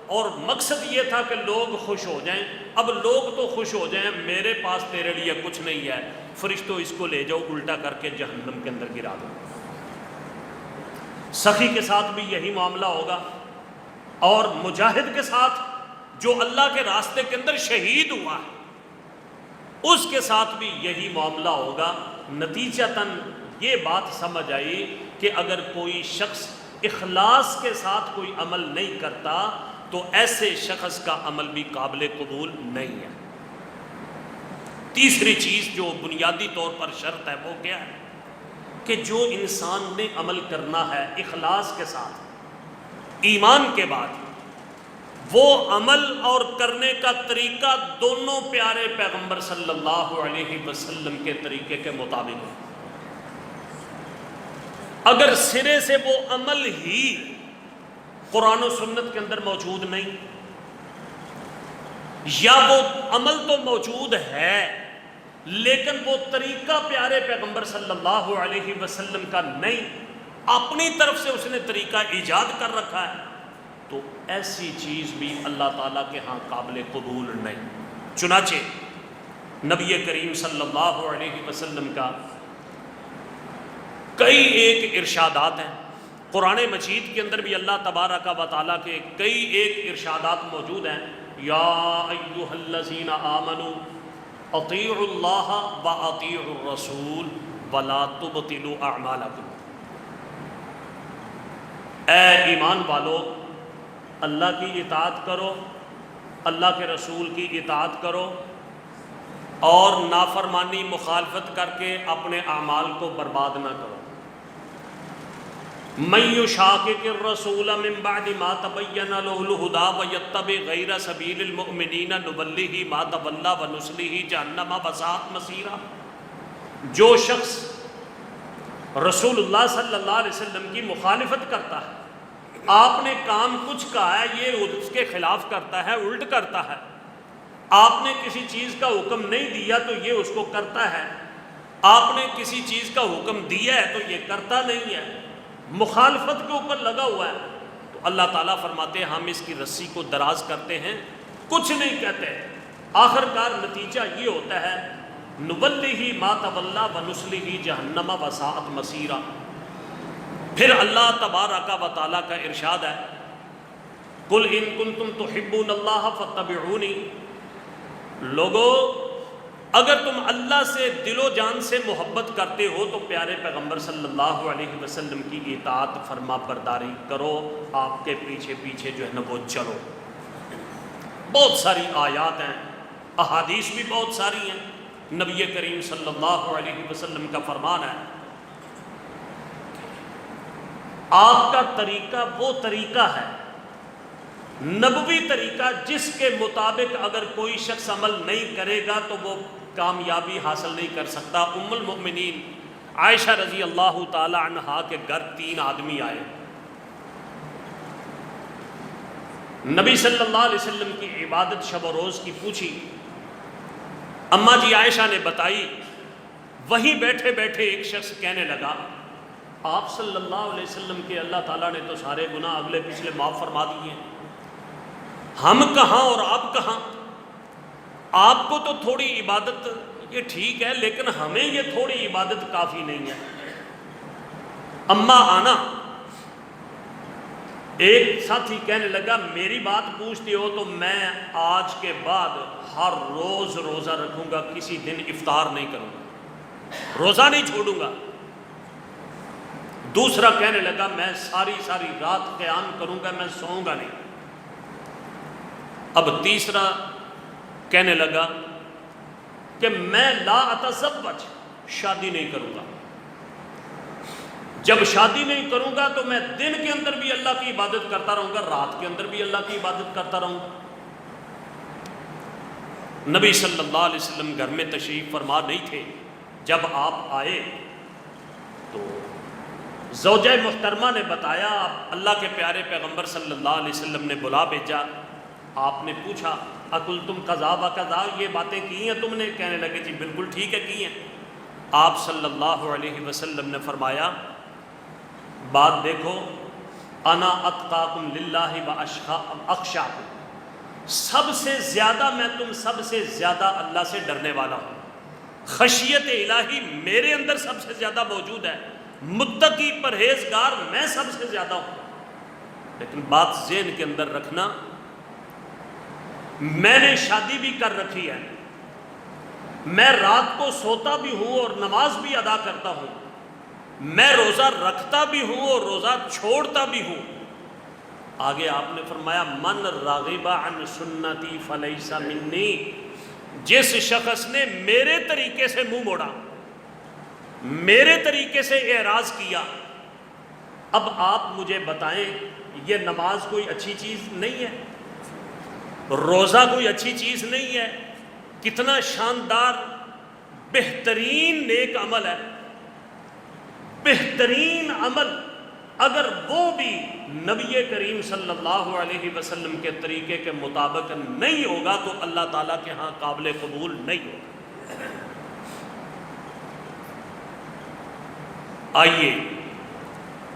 اور مقصد یہ تھا کہ لوگ خوش ہو جائیں۔ اب لوگ تو خوش ہو جائیں، میرے پاس تیرے لیے کچھ نہیں ہے، فرشتوں اس کو لے جاؤ الٹا کر کے جہنم کے اندر گرا دو۔ سخی کے ساتھ بھی یہی معاملہ ہوگا، اور مجاہد کے ساتھ جو اللہ کے راستے کے اندر شہید ہوا ہے اس کے ساتھ بھی یہی معاملہ ہوگا۔ نتیجتاً یہ بات سمجھ آئی کہ اگر کوئی شخص اخلاص کے ساتھ کوئی عمل نہیں کرتا تو ایسے شخص کا عمل بھی قابل قبول نہیں ہے۔ تیسری چیز جو بنیادی طور پر شرط ہے وہ کیا ہے؟ کہ جو انسان نے عمل کرنا ہے اخلاص کے ساتھ ایمان کے بعد، وہ عمل اور کرنے کا طریقہ دونوں پیارے پیغمبر صلی اللہ علیہ وسلم کے طریقے کے مطابق ہے۔ اگر سرے سے وہ عمل ہی قرآن و سنت کے اندر موجود نہیں، یا وہ عمل تو موجود ہے لیکن وہ طریقہ پیارے پیغمبر صلی اللہ علیہ وسلم کا نہیں، اپنی طرف سے اس نے طریقہ ایجاد کر رکھا ہے، تو ایسی چیز بھی اللہ تعالیٰ کے ہاں قابل قبول نہیں۔ چنانچہ نبی کریم صلی اللہ علیہ وسلم کا کئی ایک ارشادات ہیں، قرآن مجید کے اندر بھی اللہ تبارک و تعالیٰ کے کئی ایک ارشادات موجود ہیں۔ یا ایھا الذین آمنوا اطیعوا اللہ واطیعوا الرسول ولا تبطلوا اعمالکم، اے ایمان والو اللہ کی اطاعت کرو، اللہ کے رسول کی اطاعت کرو، اور نافرمانی مخالفت کر کے اپنے اعمال کو برباد نہ کرو۔ من یشاقق الرسول من بعد ما تبین له الہدی ویتبع غیر سبیل المؤمنین نولہ ما تولی ونصلہ جہنم وساءت مصیرا، جو شخص رسول اللہ صلی اللہ علیہ وسلم کی مخالفت کرتا ہے، آپ نے کام کچھ کہا ہے یہ اس کے خلاف کرتا ہے، الٹ کرتا ہے، آپ نے کسی چیز کا حکم نہیں دیا تو یہ اس کو کرتا ہے، آپ نے کسی چیز کا حکم دیا ہے تو یہ کرتا نہیں ہے، مخالفت کے اوپر لگا ہوا ہے، تو اللہ تعالیٰ فرماتے ہیں ہم اس کی رسی کو دراز کرتے ہیں، کچھ نہیں کہتے، آخر کار نتیجہ یہ ہوتا ہے نولہ ما تولی ونصلہ جہنم وساءت مصیرا۔ پھر اللہ تبارک و تعالیٰ کا ارشاد ہے قل ان کنتم تحبون اللہ فاتبعونی، لوگو اگر تم اللہ سے دل و جان سے محبت کرتے ہو تو پیارے پیغمبر صلی اللہ علیہ وسلم کی اطاعت فرما برداری کرو، آپ کے پیچھے پیچھے جو ہے نا وہ چلو۔ بہت ساری آیات ہیں، احادیث بھی بہت ساری ہیں، نبی کریم صلی اللہ علیہ وسلم کا فرمان ہے آپ کا طریقہ وہ طریقہ ہے نبوی طریقہ جس کے مطابق اگر کوئی شخص عمل نہیں کرے گا تو وہ کامیابی حاصل نہیں کر سکتا۔ ام المؤمنین عائشہ رضی اللہ تعالی عنہا کے گھر 3 آدمی آئے، نبی صلی اللہ علیہ وسلم کی عبادت شب و روز کی پوچھی، اماں جی عائشہ نے بتائی، وہیں بیٹھے بیٹھے ایک شخص کہنے لگا آپ صلی اللہ علیہ وسلم کے اللہ تعالیٰ نے تو سارے گناہ اگلے پچھلے معاف فرما دیے ہیں، ہم کہاں اور آپ کہاں؟ آپ کو تو تھوڑی عبادت یہ ٹھیک ہے لیکن ہمیں یہ تھوڑی عبادت کافی نہیں ہے۔ اماں آنا ایک ساتھی کہنے لگا میری بات پوچھتے ہو تو میں آج کے بعد ہر روز روزہ رکھوں گا، کسی دن افطار نہیں کروں گا، روزہ نہیں چھوڑوں گا۔ دوسرا کہنے لگا میں ساری رات قیام کروں گا، میں سوؤں گا نہیں۔ اب تیسرا کہنے لگا کہ میں لا اتزوج، شادی نہیں کروں گا، جب شادی نہیں کروں گا تو میں دن کے اندر بھی اللہ کی عبادت کرتا رہوں گا، رات کے اندر بھی اللہ کی عبادت کرتا رہوں گا۔ نبی صلی اللہ علیہ وسلم گھر میں تشریف فرما نہیں تھے، جب آپ آئے تو زوجہ محترمہ نے بتایا اللہ کے پیارے پیغمبر صلی اللہ علیہ وسلم نے بلا بھیجا، آپ نے پوچھا اقلتم قضا و قضا، یہ باتیں کی ہیں تم نے؟ کہنے لگے جی بالکل ٹھیک ہے کی ہیں۔ آپ صلی اللہ علیہ وسلم نے فرمایا بات دیکھو، انا اتقاکم للہ و اخشاکم، سب سے زیادہ میں تم سب سے زیادہ اللہ سے ڈرنے والا ہوں، خشیت الہی میرے اندر سب سے زیادہ موجود ہے، متقی پرہیزگار میں سب سے زیادہ ہوں۔ لیکن بات ذہن کے اندر رکھنا، میں نے شادی بھی کر رکھی ہے، میں رات کو سوتا بھی ہوں اور نماز بھی ادا کرتا ہوں، میں روزہ رکھتا بھی ہوں اور روزہ چھوڑتا بھی ہوں۔ آگے آپ نے فرمایا من راغب عن سنتی فلیس منی، جس شخص نے میرے طریقے سے منہ موڑا، میرے طریقے سے اعراض کیا. اب آپ مجھے بتائیں یہ نماز کوئی اچھی چیز نہیں ہے؟ روزہ کوئی اچھی چیز نہیں ہے؟ کتنا شاندار بہترین نیک عمل ہے. بہترین عمل اگر وہ بھی نبی کریم صلی اللہ علیہ وسلم کے طریقے کے مطابق نہیں ہوگا تو اللہ تعالیٰ کے ہاں قابل قبول نہیں ہوگا. آئیے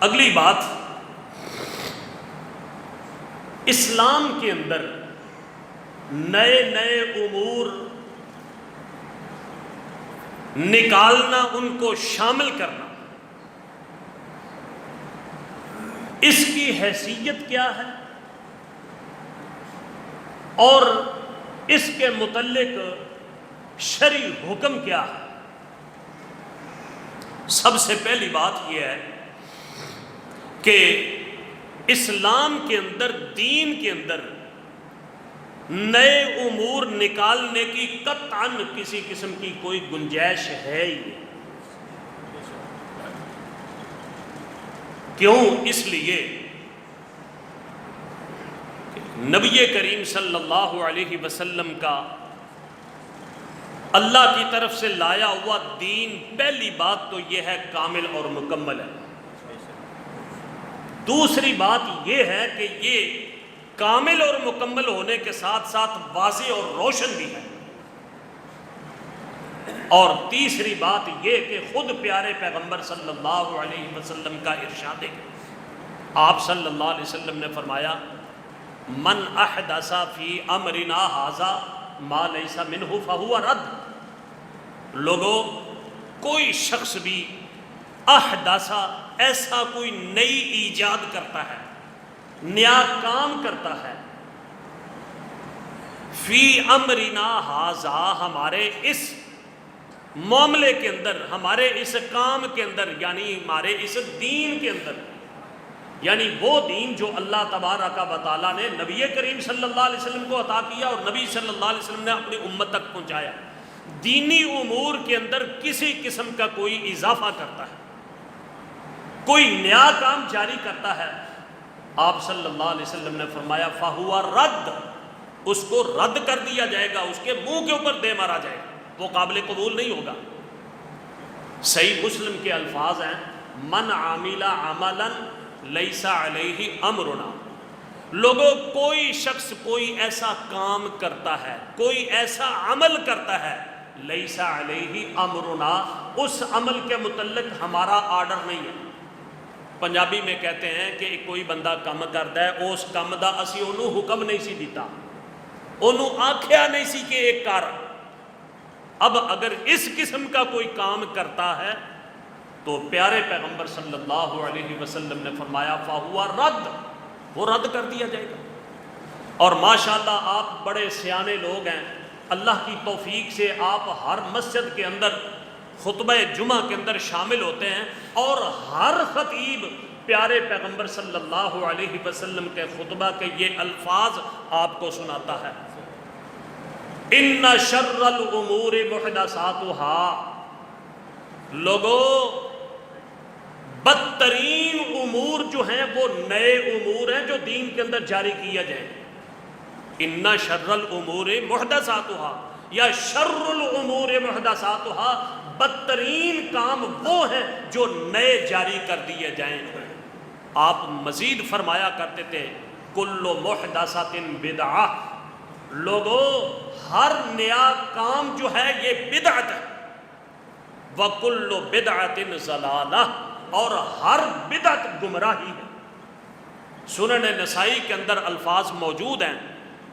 اگلی بات، اسلام کے اندر نئے نئے امور نکالنا، ان کو شامل کرنا، اس کی حیثیت کیا ہے اور اس کے متعلق شرعی حکم کیا ہے؟ سب سے پہلی بات یہ ہے کہ اسلام کے اندر، دین کے اندر نئے امور نکالنے کی قطعاً کسی قسم کی کوئی گنجائش ہے ہی نہیں. کیوں؟ اس لیے کہ نبی کریم صلی اللہ علیہ وسلم کا اللہ کی طرف سے لایا ہوا دین، پہلی بات تو یہ ہے کامل اور مکمل ہے. دوسری بات یہ ہے کہ یہ کامل اور مکمل ہونے کے ساتھ ساتھ واضح اور روشن بھی ہے. اور تیسری بات یہ کہ خود پیارے پیغمبر صلی اللہ علیہ وسلم کا ارشاد ہے. آپ صلی اللہ علیہ وسلم نے فرمایا من احدث فی امرنا ھذا ما لیس منہ فہو رد. لوگوں، کوئی شخص بھی احدثا، ایسا کوئی نئی ایجاد کرتا ہے، نیا کام کرتا ہے، فی امرنا ھذا، ہمارے اس معاملے کے اندر، ہمارے اس کام کے اندر، یعنی ہمارے اس دین کے اندر، یعنی وہ دین جو اللہ تبارک و تعالیٰ نے نبی کریم صلی اللہ علیہ وسلم کو عطا کیا اور نبی صلی اللہ علیہ وسلم نے اپنی امت تک پہنچایا. دینی امور کے اندر کسی قسم کا کوئی اضافہ کرتا ہے، کوئی نیا کام جاری کرتا ہے، آپ صلی اللہ علیہ وسلم نے فرمایا فَهُوَ رد، اس کو رد کر دیا جائے گا، اس کے منہ کے اوپر دے مارا جائے گا، وہ قابل قبول نہیں ہوگا. صحیح مسلم کے الفاظ ہیں من عامل عملا لیس علیہ امرنا. لوگوں، کوئی شخص کوئی ایسا کام کرتا ہے، کوئی ایسا عمل کرتا ہے، لیس علیہ امرنا، اس عمل کے متعلق ہمارا آرڈر نہیں ہے. پنجابی میں کہتے ہیں کہ کوئی بندہ کام کرتا ہے، اس کام دا اسی انہوں حکم نہیں سی دیتا، انہوں آکھیا نہیں سی کہ ایک کار. اب اگر اس قسم کا کوئی کام کرتا ہے تو پیارے پیغمبر صلی اللہ علیہ وسلم نے فرمایا فَهُوَ رد، وہ رد کر دیا جائے گا. اور ماشاءاللہ آپ بڑے سیانے لوگ ہیں، اللہ کی توفیق سے آپ ہر مسجد کے اندر خطبہ جمعہ کے اندر شامل ہوتے ہیں اور ہر خطیب پیارے پیغمبر صلی اللہ علیہ وسلم کے خطبہ کے یہ الفاظ آپ کو سناتا ہے ان شر الامور محدثاتها. لوگوں، بدترین امور جو ہیں وہ نئے امور ہیں جو دین کے اندر جاری کیا جائے. ان شر الامور محدثاتها یا شر الامور محدثاتها، بدترین کام وہ ہیں جو نئے جاری کر دیے جائیں. آپ مزید فرمایا کرتے تھے کل محدثۃ بدعہ. لوگوں، ہر نیا کام جو ہے یہ بدعت ہے. وَكُلُّ بِدْعَةٍ ضَلَالَةٍ، اور ہر بدعت گمراہی ہے. سنن نسائی کے اندر الفاظ موجود ہیں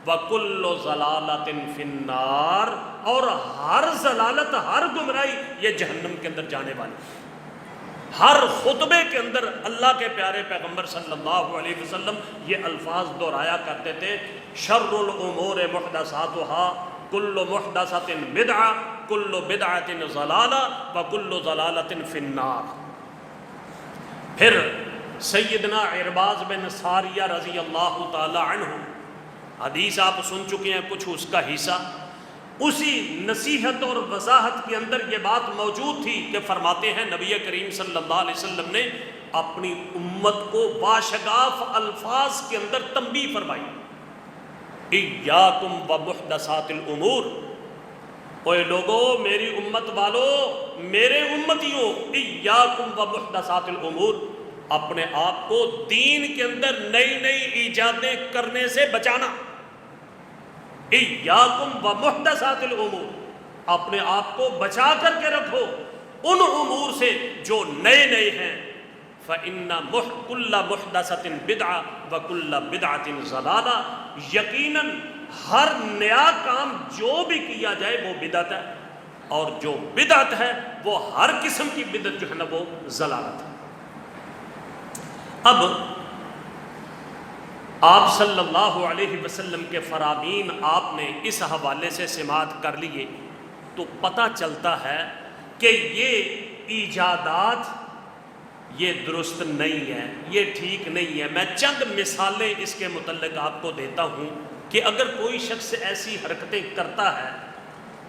وَكُلُّ ضَلَالَةٍ فِي النَّارِ، اور ہر ضلالت، ہر گمراہی یہ جہنم کے اندر جانے والی. ہر خطبے کے اندر اللہ کے پیارے پیغمبر صلی اللہ علیہ وسلم یہ الفاظ دہرایا کرتے تھے شر الامور محدثاتها، کل محدثۃ بدعہ، کل بدعۃ ضلالہ، وکل ضلالۃ فی النار. پھر سیدنا عرباض بن ساریہ رضی اللہ تعالی عنہ، حدیث آپ سن چکے ہیں کچھ اس کا حصہ. اسی نصیحت اور وضاحت کے اندر یہ بات موجود تھی کہ فرماتے ہیں نبی کریم صلی اللہ علیہ وسلم نے اپنی امت کو باشگاف الفاظ کے اندر تنبیہ فرمائی، ایاکم ومحدثات الامور، اوے لوگو میری امت والو، میرے امتیوں، ایاکم ومحدثات الامور، اپنے آپ کو دین کے اندر نئی نئی ایجادیں کرنے سے بچانا، ایاکم ومحدثات الامور، اپنے آپ کو بچا کر کے رکھو ان امور سے جو نئے نئے ہیں، فَإِنَّ كُلَّ مُحْدَثَةٍ بِدْعَةٍ وَكُلَّ بِدْعَةٍ ضَلَالَةٍ، یقیناً ہر نیا کام جو بھی کیا جائے وہ بدعت ہے، اور جو بدعت ہے وہ ہر قسم کی بدعت جو ہے نا وہ ضلالت ہے۔ اب آپ صلی اللہ علیہ وسلم کے فرامین آپ نے اس حوالے سے سماعت کر لیے تو پتہ چلتا ہے کہ یہ ایجادات یہ درست نہیں ہے، یہ ٹھیک نہیں ہے۔ میں چند مثالیں اس کے متعلق آپ کو دیتا ہوں کہ اگر کوئی شخص ایسی حرکتیں کرتا ہے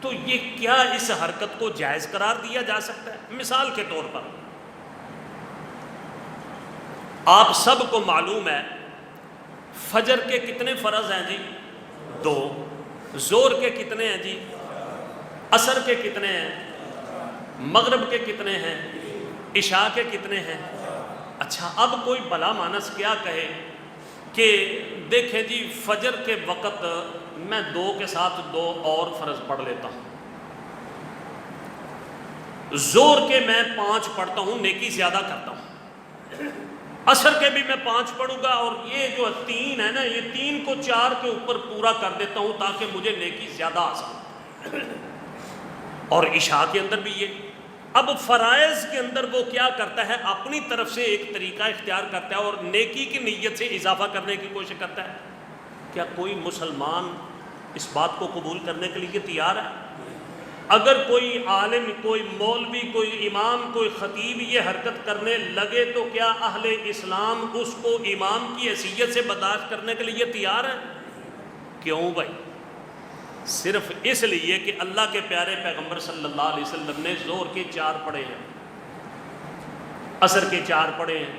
تو یہ کیا اس حرکت کو جائز قرار دیا جا سکتا ہے؟ مثال کے طور پر آپ سب کو معلوم ہے فجر کے کتنے فرض ہیں جی؟ 2۔ ظہر کے کتنے ہیں جی؟ عصر کے کتنے ہیں؟ مغرب کے کتنے ہیں؟ عشاء کے کتنے ہیں؟ اچھا، اب کوئی بلا مانس کیا کہے کہ دیکھیں جی فجر کے وقت میں 2 کے ساتھ 2 اور فرض پڑھ لیتا ہوں، ظہر کے میں 5 پڑھتا ہوں، نیکی زیادہ کرتا ہوں، عصر کے بھی میں 5 پڑھوں گا، اور یہ جو 3 ہے نا، یہ 3 کو 4 کے اوپر پورا کر دیتا ہوں تاکہ مجھے نیکی زیادہ آسان، اور عشاء کے اندر بھی یہ۔ اب فرائض کے اندر وہ کیا کرتا ہے؟ اپنی طرف سے ایک طریقہ اختیار کرتا ہے اور نیکی کی نیت سے اضافہ کرنے کی کوشش کرتا ہے۔ کیا کوئی مسلمان اس بات کو قبول کرنے کے لیے تیار ہے؟ اگر کوئی عالم، کوئی مولوی، کوئی امام، کوئی خطیب یہ حرکت کرنے لگے تو کیا اہل اسلام اس کو امام کی حیثیت سے برداشت کرنے کے لیے تیار ہے؟ کیوں بھائی؟ صرف اس لیے کہ اللہ کے پیارے پیغمبر صلی اللہ علیہ وسلم نے ظہر کے 4 پڑھے ہیں، عصر کے 4 پڑھے ہیں،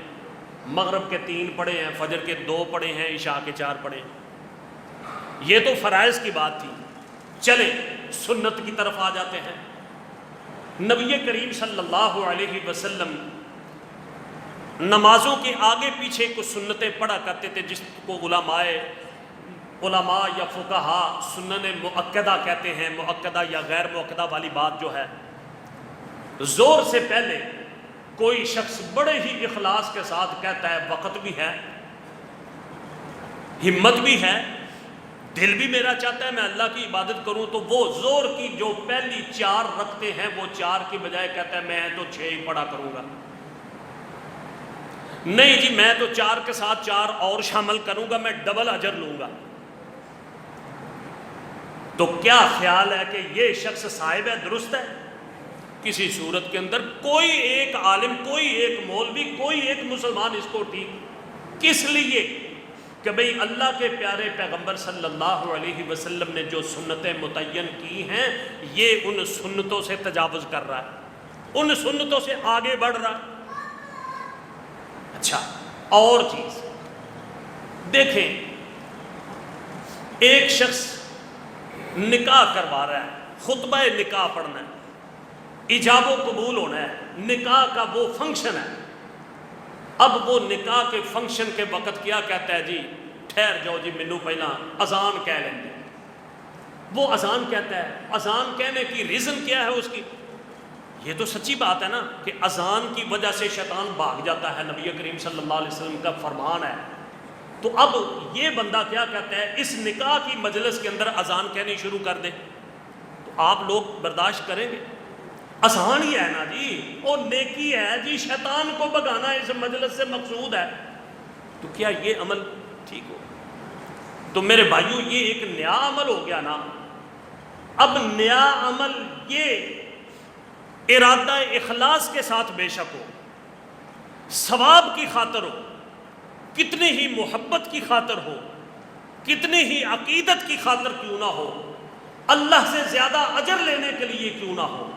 مغرب کے 3 پڑھے ہیں، فجر کے 2 پڑھے ہیں، عشاء کے 4 پڑھے ہیں۔ یہ تو فرائض کی بات تھی۔ چلیں سنت کی طرف آ جاتے ہیں۔ نبی کریم صلی اللہ علیہ وسلم نمازوں کے آگے پیچھے کچھ سنتیں پڑھا کرتے تھے جس کو علماء یا فقہا سنن مؤکدہ کہتے ہیں۔ مؤکدہ یا غیر مؤکدہ والی بات جو ہے، ظہر سے پہلے کوئی شخص بڑے ہی اخلاص کے ساتھ کہتا ہے وقت بھی ہے، ہمت بھی ہے، دل بھی میرا چاہتا ہے میں اللہ کی عبادت کروں، تو وہ ظہر کی جو پہلی 4 رکعتیں ہیں وہ 4 کی بجائے کہتا ہے میں تو 6 ہی پڑھا کروں گا، نہیں جی میں تو 4 کے ساتھ 4 اور شامل کروں گا، میں ڈبل اجر لوں گا۔ تو کیا خیال ہے کہ یہ شخص صاحب ہے، درست ہے؟ کسی صورت کے اندر کوئی ایک عالم، کوئی ایک مولوی، کوئی ایک مسلمان اس کو ٹھیک کس لیے کہ بھئی اللہ کے پیارے پیغمبر صلی اللہ علیہ وسلم نے جو سنتیں متعین کی ہیں یہ ان سنتوں سے تجاوز کر رہا ہے، ان سنتوں سے آگے بڑھ رہا ہے۔ اچھا، اور چیز دیکھیں، ایک شخص نکاح کروا رہا ہے، خطبہ نکاح پڑھنا ہے، ایجاب و قبول ہونا ہے، نکاح کا وہ فنکشن ہے۔ اب وہ نکاح کے فنکشن کے وقت کیا کہتا ہے جی ٹھہر جاؤ جی مینوں پہلا اذان کہہ لیں گے۔ وہ اذان کہتا ہے، اذان کہنے کی ریزن کیا ہے اس کی؟ یہ تو سچی بات ہے نا کہ اذان کی وجہ سے شیطان بھاگ جاتا ہے، نبی کریم صلی اللہ علیہ وسلم کا فرمان ہے۔ تو اب یہ بندہ کیا کہتا ہے اس نکاح کی مجلس کے اندر اذان کہنی شروع کر دے، تو آپ لوگ برداشت کریں گے؟ اذان ہی ہے نا جی، وہ نیکی ہے جی، شیطان کو بھگانا اس مجلس سے مقصود ہے، تو کیا یہ عمل ٹھیک ہو؟ تو میرے بھائیوں یہ ایک نیا عمل ہو گیا نا۔ اب نیا عمل یہ ارادہ اخلاص کے ساتھ بے شک ہو، ثواب کی خاطر ہو، کتنی ہی محبت کی خاطر ہو، کتنی ہی عقیدت کی خاطر کیوں نہ ہو، اللہ سے زیادہ اجر لینے کے لیے کیوں نہ ہو،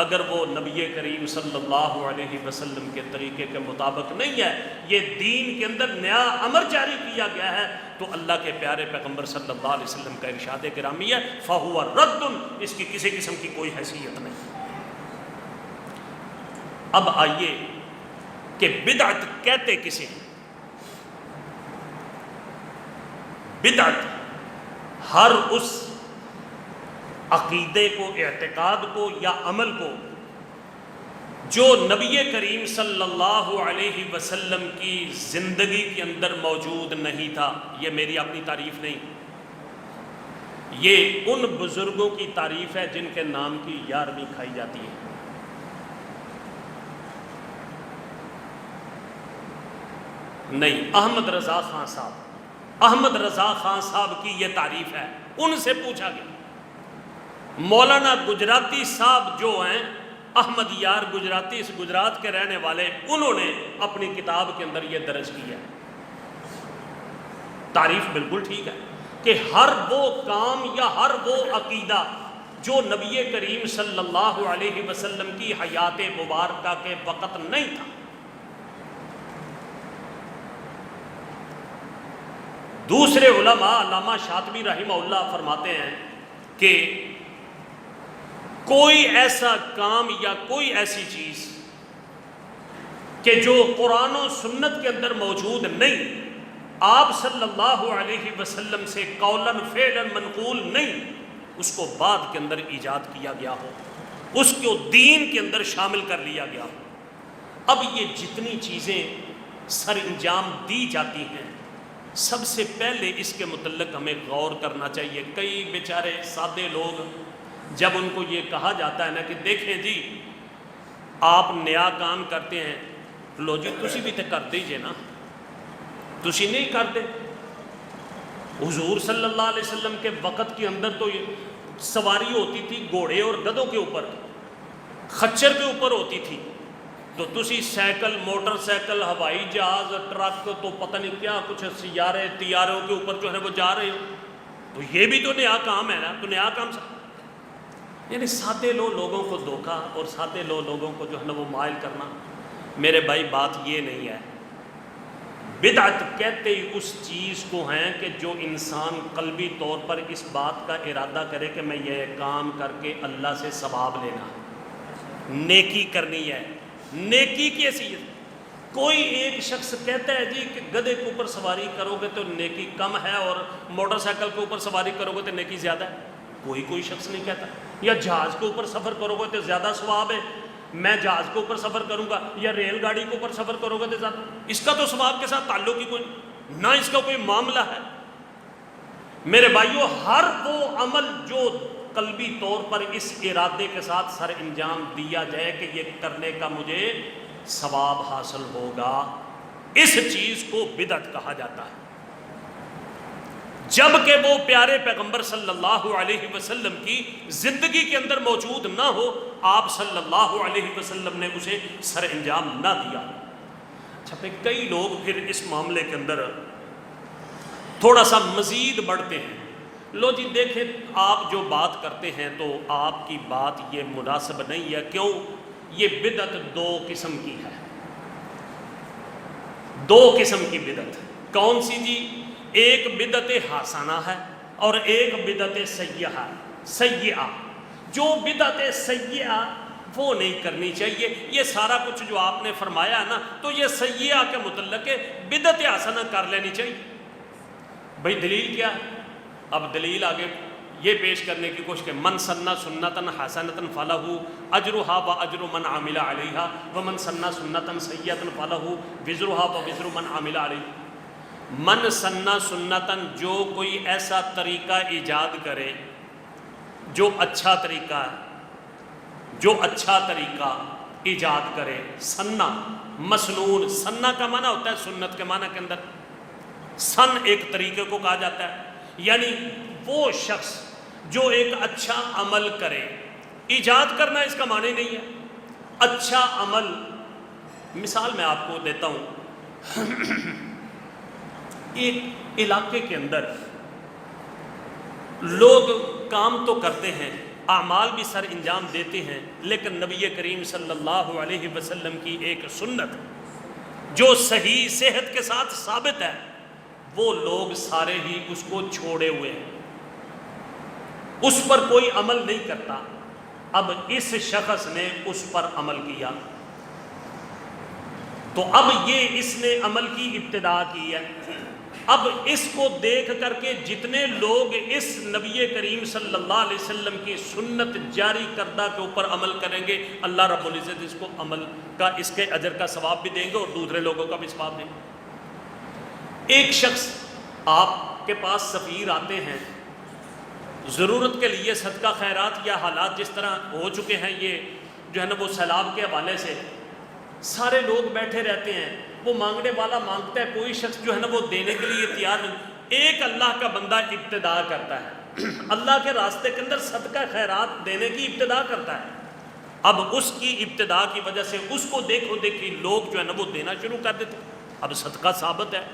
اگر وہ نبی کریم صلی اللہ علیہ وسلم کے طریقے کے مطابق نہیں ہے، یہ دین کے اندر نیا امر جاری کیا گیا ہے، تو اللہ کے پیارے پیغمبر صلی اللہ علیہ وسلم کا ارشاد گرامی ہے فَهُوَ رَدٌ، اس کی کسی قسم کی کوئی حیثیت نہیں۔ اب آئیے کہ بدعت کہتے کسے ہیں؟ بدعت ہر اس عقیدے کو، اعتقاد کو یا عمل کو جو نبی کریم صلی اللہ علیہ وسلم کی زندگی کے اندر موجود نہیں تھا۔ یہ میری اپنی تعریف نہیں، یہ ان بزرگوں کی تعریف ہے جن کے نام کی 11ویں کھائی جاتی ہے۔ نہیں، احمد رضا خان صاحب، احمد رضا خان صاحب کی یہ تعریف ہے، ان سے پوچھا گیا۔ مولانا گجراتی صاحب جو ہیں، احمد یار گجراتی، اس گجرات کے رہنے والے، انہوں نے اپنی کتاب کے اندر یہ درج کیا ہے۔ تعریف بالکل ٹھیک ہے کہ ہر وہ کام یا ہر وہ عقیدہ جو نبی کریم صلی اللہ علیہ وسلم کی حیات مبارکہ کے وقت نہیں تھا۔ دوسرے علماء، علامہ شاطبی رحمہ اللہ فرماتے ہیں کہ کوئی ایسا کام یا کوئی ایسی چیز کہ جو قرآن و سنت کے اندر موجود نہیں، آپ صلی اللہ علیہ وسلم سے قولاً فعلاً منقول نہیں، اس کو بعد کے اندر ایجاد کیا گیا ہو، اس کو دین کے اندر شامل کر لیا گیا ہو۔ اب یہ جتنی چیزیں سر انجام دی جاتی ہیں، سب سے پہلے اس کے متعلق ہمیں غور کرنا چاہیے۔ کئی بیچارے سادے لوگ، جب ان کو یہ کہا جاتا ہے نا کہ دیکھیں جی آپ نیا کام کرتے ہیں، لو جی تسی بھی تو کر دیجئے نا، تسی نہیں کرتے؟ حضور صلی اللہ علیہ وسلم کے وقت کے اندر تو سواری ہوتی تھی گھوڑے اور گدھوں کے اوپر، خچر کے اوپر ہوتی تھی، تو تسی سائیکل، موٹر سائیکل، ہوائی جہاز، ٹرک، تو پتہ نہیں کیا کچھ سیارے طیاروں کے اوپر جو ہے وہ جا رہے ہو، تو یہ بھی تو نیا کام ہے نا، تو نیا کام یعنی سادے لوگوں کو دھوکا اور سادے لوگوں کو جو ہے نا وہ مائل کرنا۔ میرے بھائی بات یہ نہیں ہے، بدعت کہتے ہی اس چیز کو ہیں کہ جو انسان قلبی طور پر اس بات کا ارادہ کرے کہ میں یہ کام کر کے اللہ سے ثواب لینا ہے، نیکی کرنی ہے، نیکی کی حیثیت۔ کوئی ایک شخص کہتا ہے جی کہ گدھے کے اوپر سواری کرو گے تو نیکی کم ہے اور موٹر سائیکل کے اوپر سواری کرو گے تو نیکی زیادہ ہے، کوئی شخص نہیں کہتا۔ یا جہاز کے اوپر سفر کرو گے تو زیادہ ثواب ہے، میں جہاز کے اوپر سفر کروں گا، یا ریل گاڑی کے اوپر سفر کرو گے تو زیادہ، اس کا تو ثواب کے ساتھ تعلق ہی کوئی نہ، اس کا کوئی معاملہ ہے۔ میرے بھائیو، ہر وہ عمل جو قلبی طور پر اس ارادے کے ساتھ سر انجام دیا جائے کہ یہ کرنے کا مجھے ثواب حاصل ہوگا، اس چیز کو بدعت کہا جاتا ہے۔ جبکہ وہ پیارے پیغمبر صلی اللہ علیہ وسلم کی زندگی کے اندر موجود نہ ہو، آپ صلی اللہ علیہ وسلم نے اسے سر انجام نہ دیا۔ اچھا، پھر کئی لوگ پھر اس معاملے کے اندر تھوڑا سا مزید بڑھتے ہیں، لو جی دیکھیں آپ جو بات کرتے ہیں تو آپ کی بات یہ مناسب نہیں ہے، کیوں؟ یہ بدعت دو قسم کی ہے، دو قسم کی بدعت۔ کون سی جی؟ ایک بدعت حسنہ ہے اور ایک بدعت سیئہ۔ جو بدعت سیئہ وہ نہیں کرنی چاہیے، یہ سارا کچھ جو آپ نے فرمایا ہے نا، تو یہ سیئہ کے متعلق ہے، بدعت حسنہ کر لینی چاہیے۔ بھئی دلیل کیا ہے؟ اب دلیل آگے یہ پیش کرنے کی کوشش کہ من سنّ سنتاً حسنۃ فلہ اجرھا واجر من عمل علیہا ومن سنّ سنتاً سیئۃ فلہ وزرھا ووزر من عمل علیہا۔ من سنّ سنتاً، جو کوئی ایسا طریقہ ایجاد کرے جو اچھا طریقہ ہے، جو اچھا طریقہ ایجاد کرے، سنّا مسنون، سنّا کا معنی ہوتا ہے سنت کے معنی کے اندر، سن ایک طریقے کو کہا جاتا ہے، یعنی وہ شخص جو ایک اچھا عمل کرے، ایجاد کرنا اس کا معنی نہیں ہے، اچھا عمل۔ مثال میں آپ کو دیتا ہوں، ایک علاقے کے اندر لوگ کام تو کرتے ہیں، اعمال بھی سر انجام دیتے ہیں، لیکن نبی کریم صلی اللہ علیہ وسلم کی ایک سنت جو صحیح صحت کے ساتھ ثابت ہے، وہ لوگ سارے ہی اس کو چھوڑے ہوئے ہیں، اس پر کوئی عمل نہیں کرتا۔ اب اس شخص نے اس پر عمل کیا، تو اب یہ اس نے عمل کی ابتدا کی ہے۔ اب اس کو دیکھ کر کے جتنے لوگ اس نبی کریم صلی اللہ علیہ وسلم کی سنت جاری کردہ کے اوپر عمل کریں گے، اللہ رب العزت اس کو عمل کا، اس کے اجر کا ثواب بھی دیں گے اور دوسرے لوگوں کا بھی ثواب دیں گے۔ ایک شخص آپ کے پاس سفیر آتے ہیں ضرورت کے لیے، صدقہ خیرات، یا حالات جس طرح ہو چکے ہیں یہ جو ہے نا وہ سیلاب کے حوالے سے سارے لوگ بیٹھے رہتے ہیں، وہ مانگنے والا مانگتا ہے، کوئی شخص جو ہے نا وہ دینے کے لیے تیار نہیں۔ ایک اللہ کا بندہ ابتدا کرتا ہے، اللہ کے راستے کے اندر صدقہ خیرات دینے کی ابتدا کرتا ہے۔ اب اس کی ابتدا کی وجہ سے اس کو دیکھو دیکھی لوگ جو ہے نا وہ دینا شروع کر دیتے۔ اب صدقہ ثابت ہے،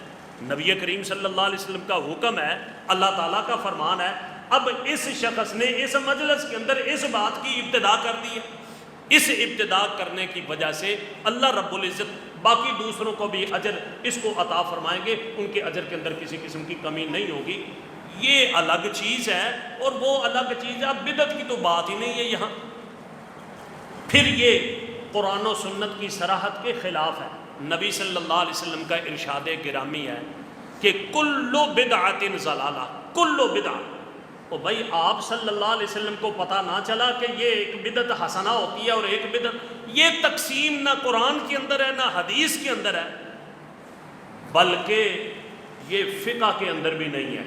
نبی کریم صلی اللہ علیہ وسلم کا حکم ہے، اللہ تعالیٰ کا فرمان ہے۔ اب اس شخص نے اس مجلس کے اندر اس بات کی ابتدا کر دی ہے، اس ابتدا کرنے کی وجہ سے اللہ رب العزت باقی دوسروں کو بھی اجر اس کو عطا فرمائیں گے، ان کے اجر کے اندر کسی قسم کی کمی نہیں ہوگی۔ یہ الگ چیز ہے اور وہ الگ چیز ہے، اب بدعت کی تو بات ہی نہیں ہے یہاں۔ پھر یہ قرآن و سنت کی صراحت کے خلاف ہے۔ نبی صلی اللہ علیہ وسلم کا ارشاد گرامی ہے کہ کل بدعت ضلالہ، کل بدعت۔ تو بھائی آپ صلی اللہ علیہ وسلم کو پتہ نہ چلا کہ یہ ایک بدعت حسنہ ہوتی ہے اور ایک بدعت، یہ تقسیم نہ قرآن کے اندر ہے نہ حدیث کے اندر ہے، بلکہ یہ فقہ کے اندر بھی نہیں ہے۔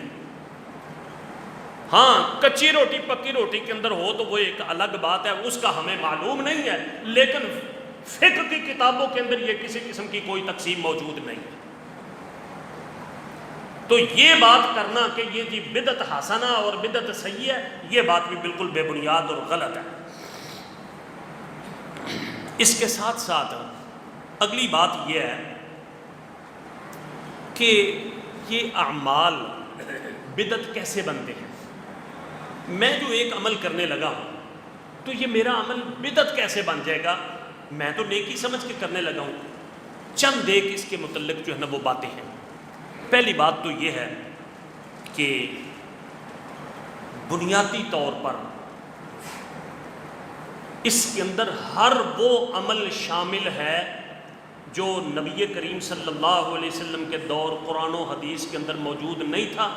ہاں کچی روٹی پکی روٹی کے اندر ہو تو وہ ایک الگ بات ہے، اس کا ہمیں معلوم نہیں ہے، لیکن فقہ کی کتابوں کے اندر یہ کسی قسم کی کوئی تقسیم موجود نہیں ہے۔ تو یہ بات کرنا کہ یہ جی بدعت حسنہ اور بدعت صحیح ہے، یہ بات بھی بالکل بے بنیاد اور غلط ہے۔ اس کے ساتھ ساتھ اگلی بات یہ ہے کہ یہ اعمال بدعت کیسے بنتے ہیں۔ میں جو ایک عمل کرنے لگا ہوں تو یہ میرا عمل بدعت کیسے بن جائے گا؟ میں تو نیکی سمجھ کے کرنے لگا ہوں۔ چند ایک اس کے متعلق جو ہے نا وہ باتیں ہیں۔ پہلی بات تو یہ ہے کہ بنیادی طور پر اس کے اندر ہر وہ عمل شامل ہے جو نبی کریم صلی اللہ علیہ وسلم کے دور قرآن و حدیث کے اندر موجود نہیں تھا،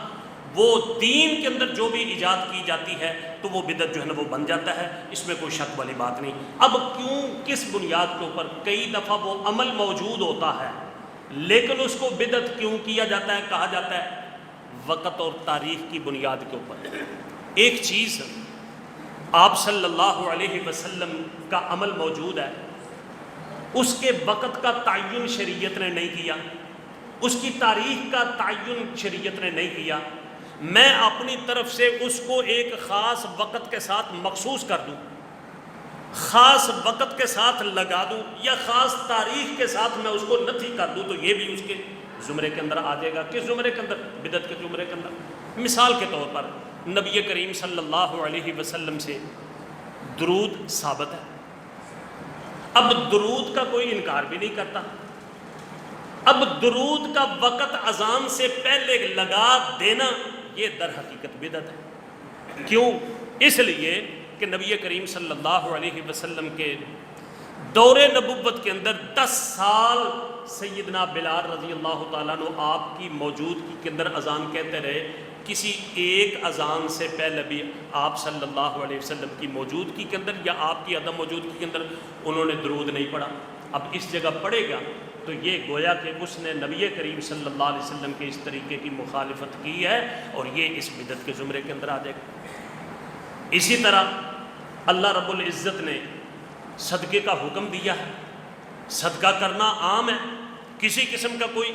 وہ دین کے اندر جو بھی ایجاد کی جاتی ہے تو وہ بدعت جو ہے نا وہ بن جاتا ہے، اس میں کوئی شک والی بات نہیں۔ اب کیوں، کس بنیاد کے اوپر؟ کئی دفعہ وہ عمل موجود ہوتا ہے لیکن اس کو بدعت کیوں کیا جاتا ہے، کہا جاتا ہے؟ وقت اور تاریخ کی بنیاد کے اوپر۔ ایک چیز آپ صلی اللہ علیہ وسلم کا عمل موجود ہے، اس کے وقت کا تعین شریعت نے نہیں کیا، اس کی تاریخ کا تعین شریعت نے نہیں کیا، میں اپنی طرف سے اس کو ایک خاص وقت کے ساتھ مخصوص کر دوں، خاص وقت کے ساتھ لگا دوں یا خاص تاریخ کے ساتھ میں اس کو نفی کر دوں، تو یہ بھی اس کے زمرے کے اندر آ جائے گا۔ کس زمرے کے اندر؟ بدعت کے زمرے کے اندر۔ مثال کے طور پر نبی کریم صلی اللہ علیہ وسلم سے درود ثابت ہے، اب درود کا کوئی انکار بھی نہیں کرتا، اب درود کا وقت اذان سے پہلے لگا دینا یہ در حقیقت بدعت ہے۔ کیوں؟ اس لیے کہ نبی کریم صلی اللہ علیہ وسلم کے دور نبوت کے اندر 10 سال سیدنا بلال رضی اللہ تعالیٰ عنہ آپ کی موجودگی کے اندر اذان کہتے رہے، کسی ایک اذان سے پہلے بھی آپ صلی اللہ علیہ وسلم کی موجودگی کے اندر یا آپ کی عدم موجودگی کے اندر انہوں نے درود نہیں پڑھا۔ اب اس جگہ پڑھے گا تو یہ گویا کہ اس نے نبی کریم صلی اللہ علیہ وسلم کے اس طریقے کی مخالفت کی ہے اور یہ اس بدعت کے زمرے کے اندر آ جائے گا۔ اسی طرح اللہ رب العزت نے صدقے کا حکم دیا ہے، صدقہ کرنا عام ہے، کسی قسم کا کوئی،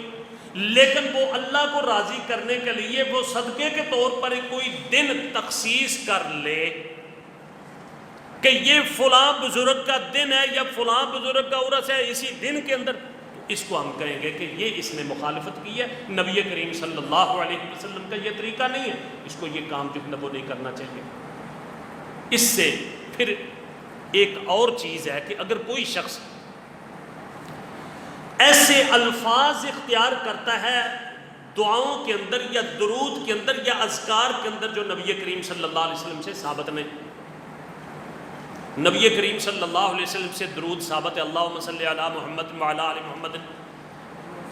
لیکن وہ اللہ کو راضی کرنے کے لیے وہ صدقے کے طور پر کوئی دن تخصیص کر لے کہ یہ فلاں بزرگ کا دن ہے یا فلاں بزرگ کا عرس ہے اسی دن کے اندر، اس کو ہم کہیں گے کہ یہ اس نے مخالفت کی ہے، نبی کریم صلی اللہ علیہ وسلم کا یہ طریقہ نہیں ہے، اس کو یہ کام جو ہے وہ نہیں کرنا چاہیے۔ اس سے پھر ایک اور چیز ہے کہ اگر کوئی شخص ایسے الفاظ اختیار کرتا ہے دعاؤں کے اندر یا درود کے اندر یا اذکار کے اندر جو نبی کریم صلی اللہ علیہ وسلم سے ثابت نہیں، نبی کریم صلی اللہ علیہ وسلم سے درود ثابت ہے، اللہم صلی علی محمد وعلی آل محمد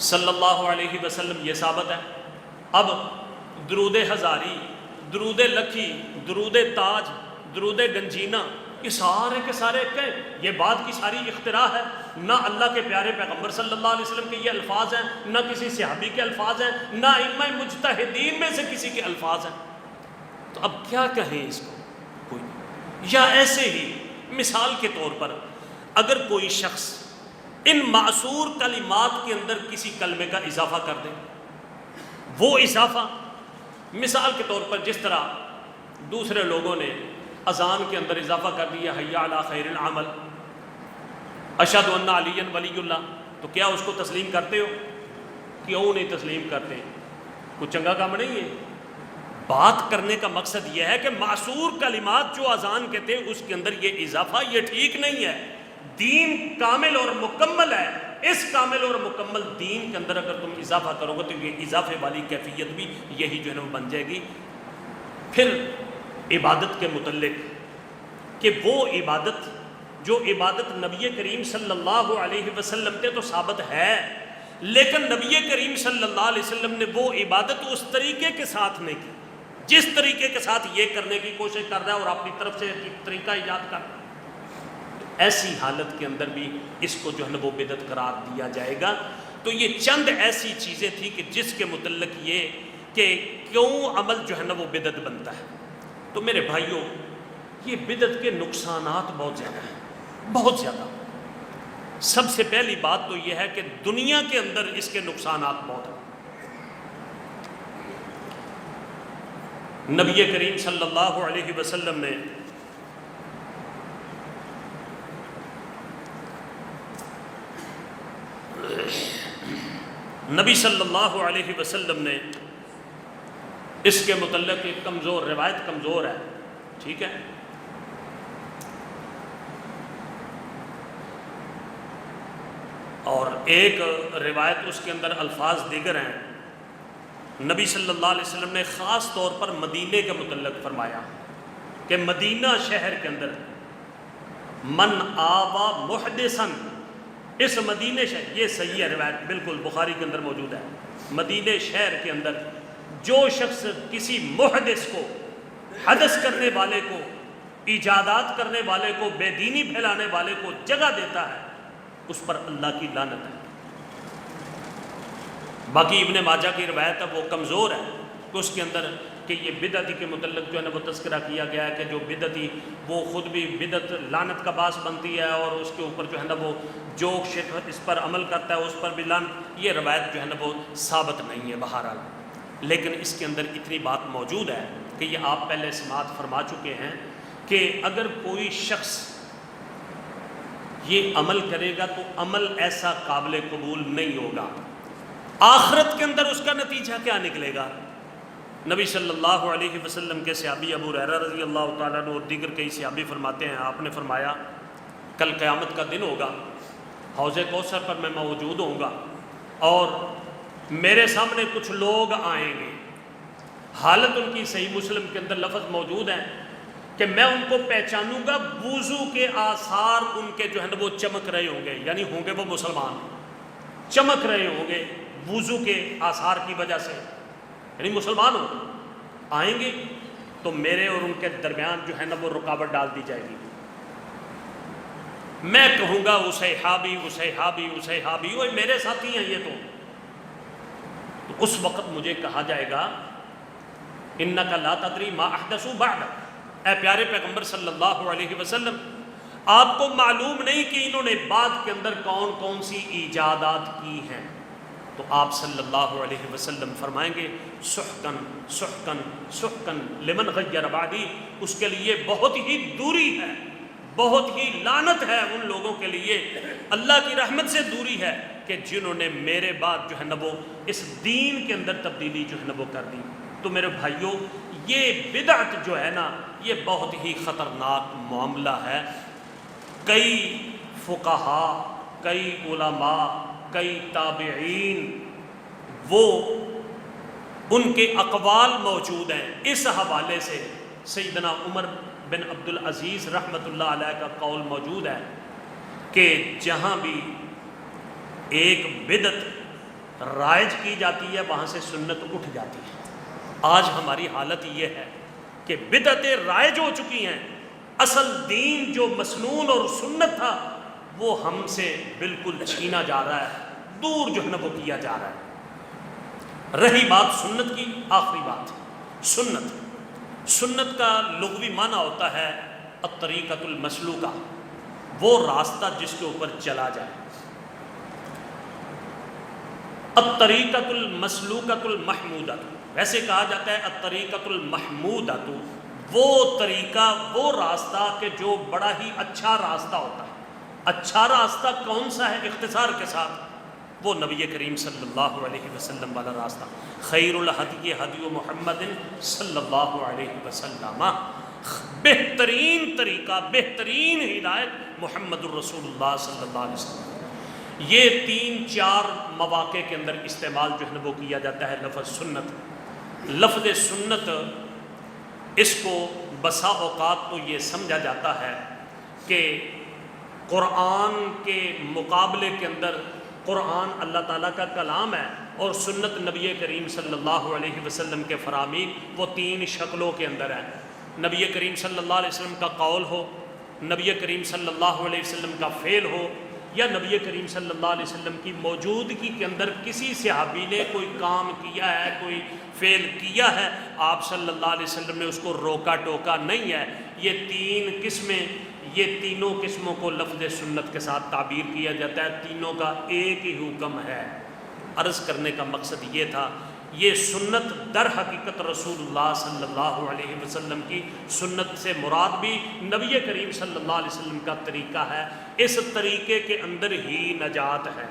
صلی اللہ علیہ وسلم، یہ ثابت ہے۔ اب درود ہزاری، درود لکھی، درود تاج، درود گنجینا، یہ سارے کے سارے کہیں یہ بات کی ساری اختراع ہے، نہ اللہ کے پیارے پیغمبر صلی اللہ علیہ وسلم کے یہ الفاظ ہیں، نہ کسی صحابی کے الفاظ ہیں، نہ ائمہ مجتہدین میں سے کسی کے الفاظ ہیں، تو اب کیا کہیں اس کو کوئی نہیں۔ یا ایسے ہی مثال کے طور پر اگر کوئی شخص ان معصور کلمات کے اندر کسی کلمے کا اضافہ کر دے، وہ اضافہ مثال کے طور پر جس طرح دوسرے لوگوں نے اذان کے اندر اضافہ کر دیا حی علی خیر العمل، اشہد ان علی ولی اللہ، تو کیا اس کو تسلیم کرتے ہو؟ کیوں نہیں تسلیم کرتے؟ کوئی چنگا کام نہیں ہے۔ بات کرنے کا مقصد یہ ہے کہ معصور کلمات جو اذان کے تھے اس کے اندر یہ اضافہ یہ ٹھیک نہیں ہے۔ دین کامل اور مکمل ہے، اس کامل اور مکمل دین کے اندر اگر تم اضافہ کرو گے تو یہ اضافے والی کیفیت بھی یہی جو ہے وہ بن جائے گی۔ پھر عبادت کے متعلق کہ وہ عبادت جو عبادت نبی کریم صلی اللہ علیہ وسلم تے تو ثابت ہے، لیکن نبی کریم صلی اللہ علیہ وسلم نے وہ عبادت اس طریقے کے ساتھ نہیں کی جس طریقے کے ساتھ یہ کرنے کی کوشش کر رہا ہے اور اپنی طرف سے طریقہ ایجاد کر رہا ہے، ایسی حالت کے اندر بھی اس کو جو ہے وہ بدعت قرار دیا جائے گا۔ تو یہ چند ایسی چیزیں تھیں کہ جس کے متعلق یہ کہ کیوں عمل جو ہے نا وہ بدعت بنتا ہے۔ تو میرے بھائیوں، یہ بدعت کے نقصانات بہت زیادہ ہیں، بہت زیادہ۔ سب سے پہلی بات تو یہ ہے کہ دنیا کے اندر اس کے نقصانات بہت ہیں۔ نبی کریم صلی اللہ علیہ وسلم نے نبی صلی اللہ علیہ وسلم نے اس کے متعلق ایک کمزور روایت کمزور ہے، ٹھیک ہے، اور ایک روایت اس کے اندر الفاظ دیگر ہیں۔ نبی صلی اللہ علیہ وسلم نے خاص طور پر مدینے کے متعلق فرمایا کہ مدینہ شہر کے اندر من آوا محدثن، اس مدینہ شہر، یہ صحیح ہے روایت، بالکل بخاری کے اندر موجود ہے، مدینہ شہر کے اندر جو شخص کسی محدث کو، حدث کرنے والے کو، ایجادات کرنے والے کو، بے دینی پھیلانے والے کو جگہ دیتا ہے، اس پر اللہ کی لعنت ہے۔ باقی ابن ماجہ کی روایت ہے وہ کمزور ہے، تو اس کے اندر کہ یہ بدعتی کے متعلق جو ہے نا وہ تذکرہ کیا گیا ہے کہ جو بدعتی وہ خود بھی بدعت لعنت کا باعث بنتی ہے، اور اس کے اوپر جو ہے نا وہ جو شخص اس پر عمل کرتا ہے اس پر بھی لعنت، یہ روایت جو ہے نا وہ ثابت نہیں ہے بہرحال۔ لیکن اس کے اندر اتنی بات موجود ہے کہ یہ آپ پہلے سماعت فرما چکے ہیں کہ اگر کوئی شخص یہ عمل کرے گا تو عمل ایسا قابل قبول نہیں ہوگا، آخرت کے اندر اس کا نتیجہ کیا نکلے گا؟ نبی صلی اللہ علیہ وسلم کے صحابی ابو ہریرہ رضی اللہ تعالیٰ عنہ اور دیگر کئی صحابی فرماتے ہیں، آپ نے فرمایا کل قیامت کا دن ہوگا، حوض کوثر پر میں موجود ہوں گا اور میرے سامنے کچھ لوگ آئیں گے، حالت ان کی صحیح مسلم کے اندر لفظ موجود ہے کہ میں ان کو پہچانوں گا، وضو کے آثار ان کے جو ہے نا وہ چمک رہے ہوں گے، یعنی ہوں گے وہ مسلمان، چمک رہے ہوں گے وضو کے آثار کی وجہ سے، یعنی مسلمان ہو، آئیں گے تو میرے اور ان کے درمیان جو ہے نا وہ رکاوٹ ڈال دی جائے گی، میں کہوں گا اسیحابی اسیحابی اسیحابی، وہ میرے ساتھی ہیں یہ تو اس وقت مجھے کہا جائے گا انک لا تدری ما احدثوا بعدک، اے پیارے پیغمبر صلی اللہ علیہ وسلم آپ کو معلوم نہیں کہ انہوں نے بعد کے اندر کون کون سی ایجادات کی ہیں، تو آپ صلی اللہ علیہ وسلم فرمائیں گے سحقن سحقن سحقن لمن غیر بعدی، اس کے لیے بہت ہی دوری ہے، بہت ہی لعنت ہے ان لوگوں کے لیے، اللہ کی رحمت سے دوری ہے کہ جنہوں نے میرے بعد جو ہے نا وہ اس دین کے اندر تبدیلی جو ہے نا وہ کر دی۔ تو میرے بھائیوں، یہ بدعت جو ہے نا یہ بہت ہی خطرناک معاملہ ہے. کئی فقہا، کئی علماء، کئی تابعین، وہ ان کے اقوال موجود ہیں. اس حوالے سے سیدنا عمر بن عبد العزیز رحمۃ اللہ علیہ کا قول موجود ہے کہ جہاں بھی ایک بدعت رائج کی جاتی ہے وہاں سے سنت اٹھ جاتی ہے. آج ہماری حالت یہ ہے کہ بدعتیں رائج ہو چکی ہیں، اصل دین جو مسنون اور سنت تھا وہ ہم سے بالکل چھینا جا رہا ہے، دور جو ہے نا وہ کیا جا رہا ہے. رہی بات سنت کی، آخری بات سنت کا لغوی معنی ہوتا ہے الطریقۃ المسلوکہ، وہ راستہ جس کے اوپر چلا جائے. الطریقۃ المسلوکۃ المحمودہ، ویسے کہا جاتا ہے الطریقۃ المحمودہ، وہ طریقہ، وہ راستہ کہ جو بڑا ہی اچھا راستہ ہوتا ہے. اچھا راستہ کون سا ہے؟ اختصار کے ساتھ وہ نبی کریم صلی اللہ علیہ وسلم والا راستہ. خیر الہدی ہدی محمد صلی اللہ علیہ وسلم، بہترین طریقہ، بہترین ہدایت محمد الرسول اللہ صلی اللہ علیہ وسلم. یہ 3-4 مواقع کے اندر استعمال جو ہے وہ کیا جاتا ہے لفظ سنت. لفظ سنت اس کو بسا اوقات تو یہ سمجھا جاتا ہے کہ قرآن کے مقابلے کے اندر قرآن اللہ تعالیٰ کا کلام ہے اور سنت نبی کریم صلی اللہ علیہ وسلم کے فرامین وہ 3 شکلوں کے اندر ہیں. نبی کریم صلی اللہ علیہ وسلم کا قول ہو، نبی کریم صلی اللہ علیہ وسلم کا فعل ہو، یا نبی کریم صلی اللہ علیہ وسلم کی موجودگی کے اندر کسی صحابی نے کوئی کام کیا ہے، کوئی فعل کیا ہے، آپ صلی اللہ علیہ وسلم نے اس کو روکا ٹوکا نہیں ہے. یہ 3 قسمیں، یہ تینوں قسموں کو لفظ سنت کے ساتھ تعبیر کیا جاتا ہے. تینوں کا ایک ہی حکم ہے. عرض کرنے کا مقصد یہ تھا، یہ سنت در حقیقت رسول اللہ صلی اللہ علیہ وسلم کی سنت سے مراد بھی نبی کریم صلی اللہ علیہ وسلم کا طریقہ ہے. اس طریقے کے اندر ہی نجات ہے.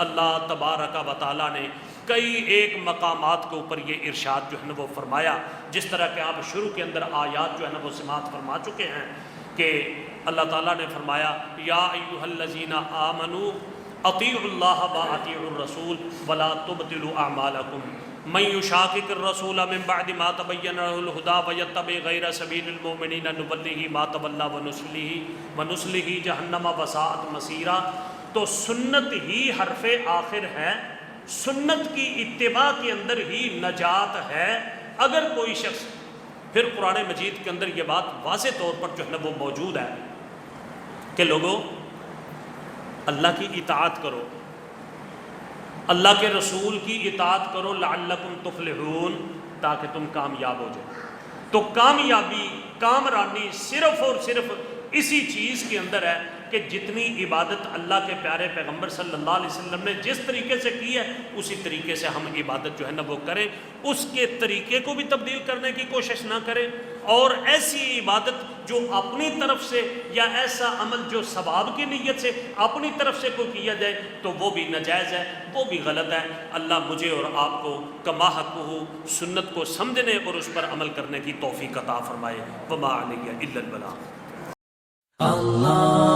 اللہ تبارک و تعالیٰ نے کئی ایک مقامات کے اوپر یہ ارشاد جو ہے نا وہ فرمایا، جس طرح کہ آپ شروع کے اندر آیات جو ہے نا وہ سماعت فرما چکے ہیں کہ اللہ تعالیٰ نے فرمایا یا ایھا الذین آمنوا اطیعوا اللہ واطیعوا الرسول ولا تبطلوا اعمالکم من یشاقق الرسول من بعد ما تبین له الہدی ویتبع غیر سبیل المؤمنین نولہ ما تولى ونصلہ جہنم وساءت مصیرا. تو سنت ہی حرف آخر ہے، سنت کی اتباع کے اندر ہی نجات ہے. اگر کوئی شخص، پھر قرآن مجید کے اندر یہ بات واضح طور پر جو ہے نا وہ موجود ہے کہ لوگوں اللہ کی اطاعت کرو، اللہ کے رسول کی اطاعت کرو لعلکم تفلحون، تاکہ تم کامیاب ہو جاؤ. تو کامیابی، کامرانی صرف اور صرف اسی چیز کے اندر ہے کہ جتنی عبادت اللہ کے پیارے پیغمبر صلی اللہ علیہ وسلم نے جس طریقے سے کی ہے اسی طریقے سے ہم عبادت جو ہے نا وہ کریں. اس کے طریقے کو بھی تبدیل کرنے کی کوشش نہ کریں، اور ایسی عبادت جو اپنی طرف سے یا ایسا عمل جو ثواب کی نیت سے اپنی طرف سے کوئی کیا جائے تو وہ بھی ناجائز ہے، وہ بھی غلط ہے. اللہ مجھے اور آپ کو کما حقہ سنت کو سمجھنے اور اس پر عمل کرنے کی توفیق عطا فرمائے. وما علیہ الا البلاغ. اللہ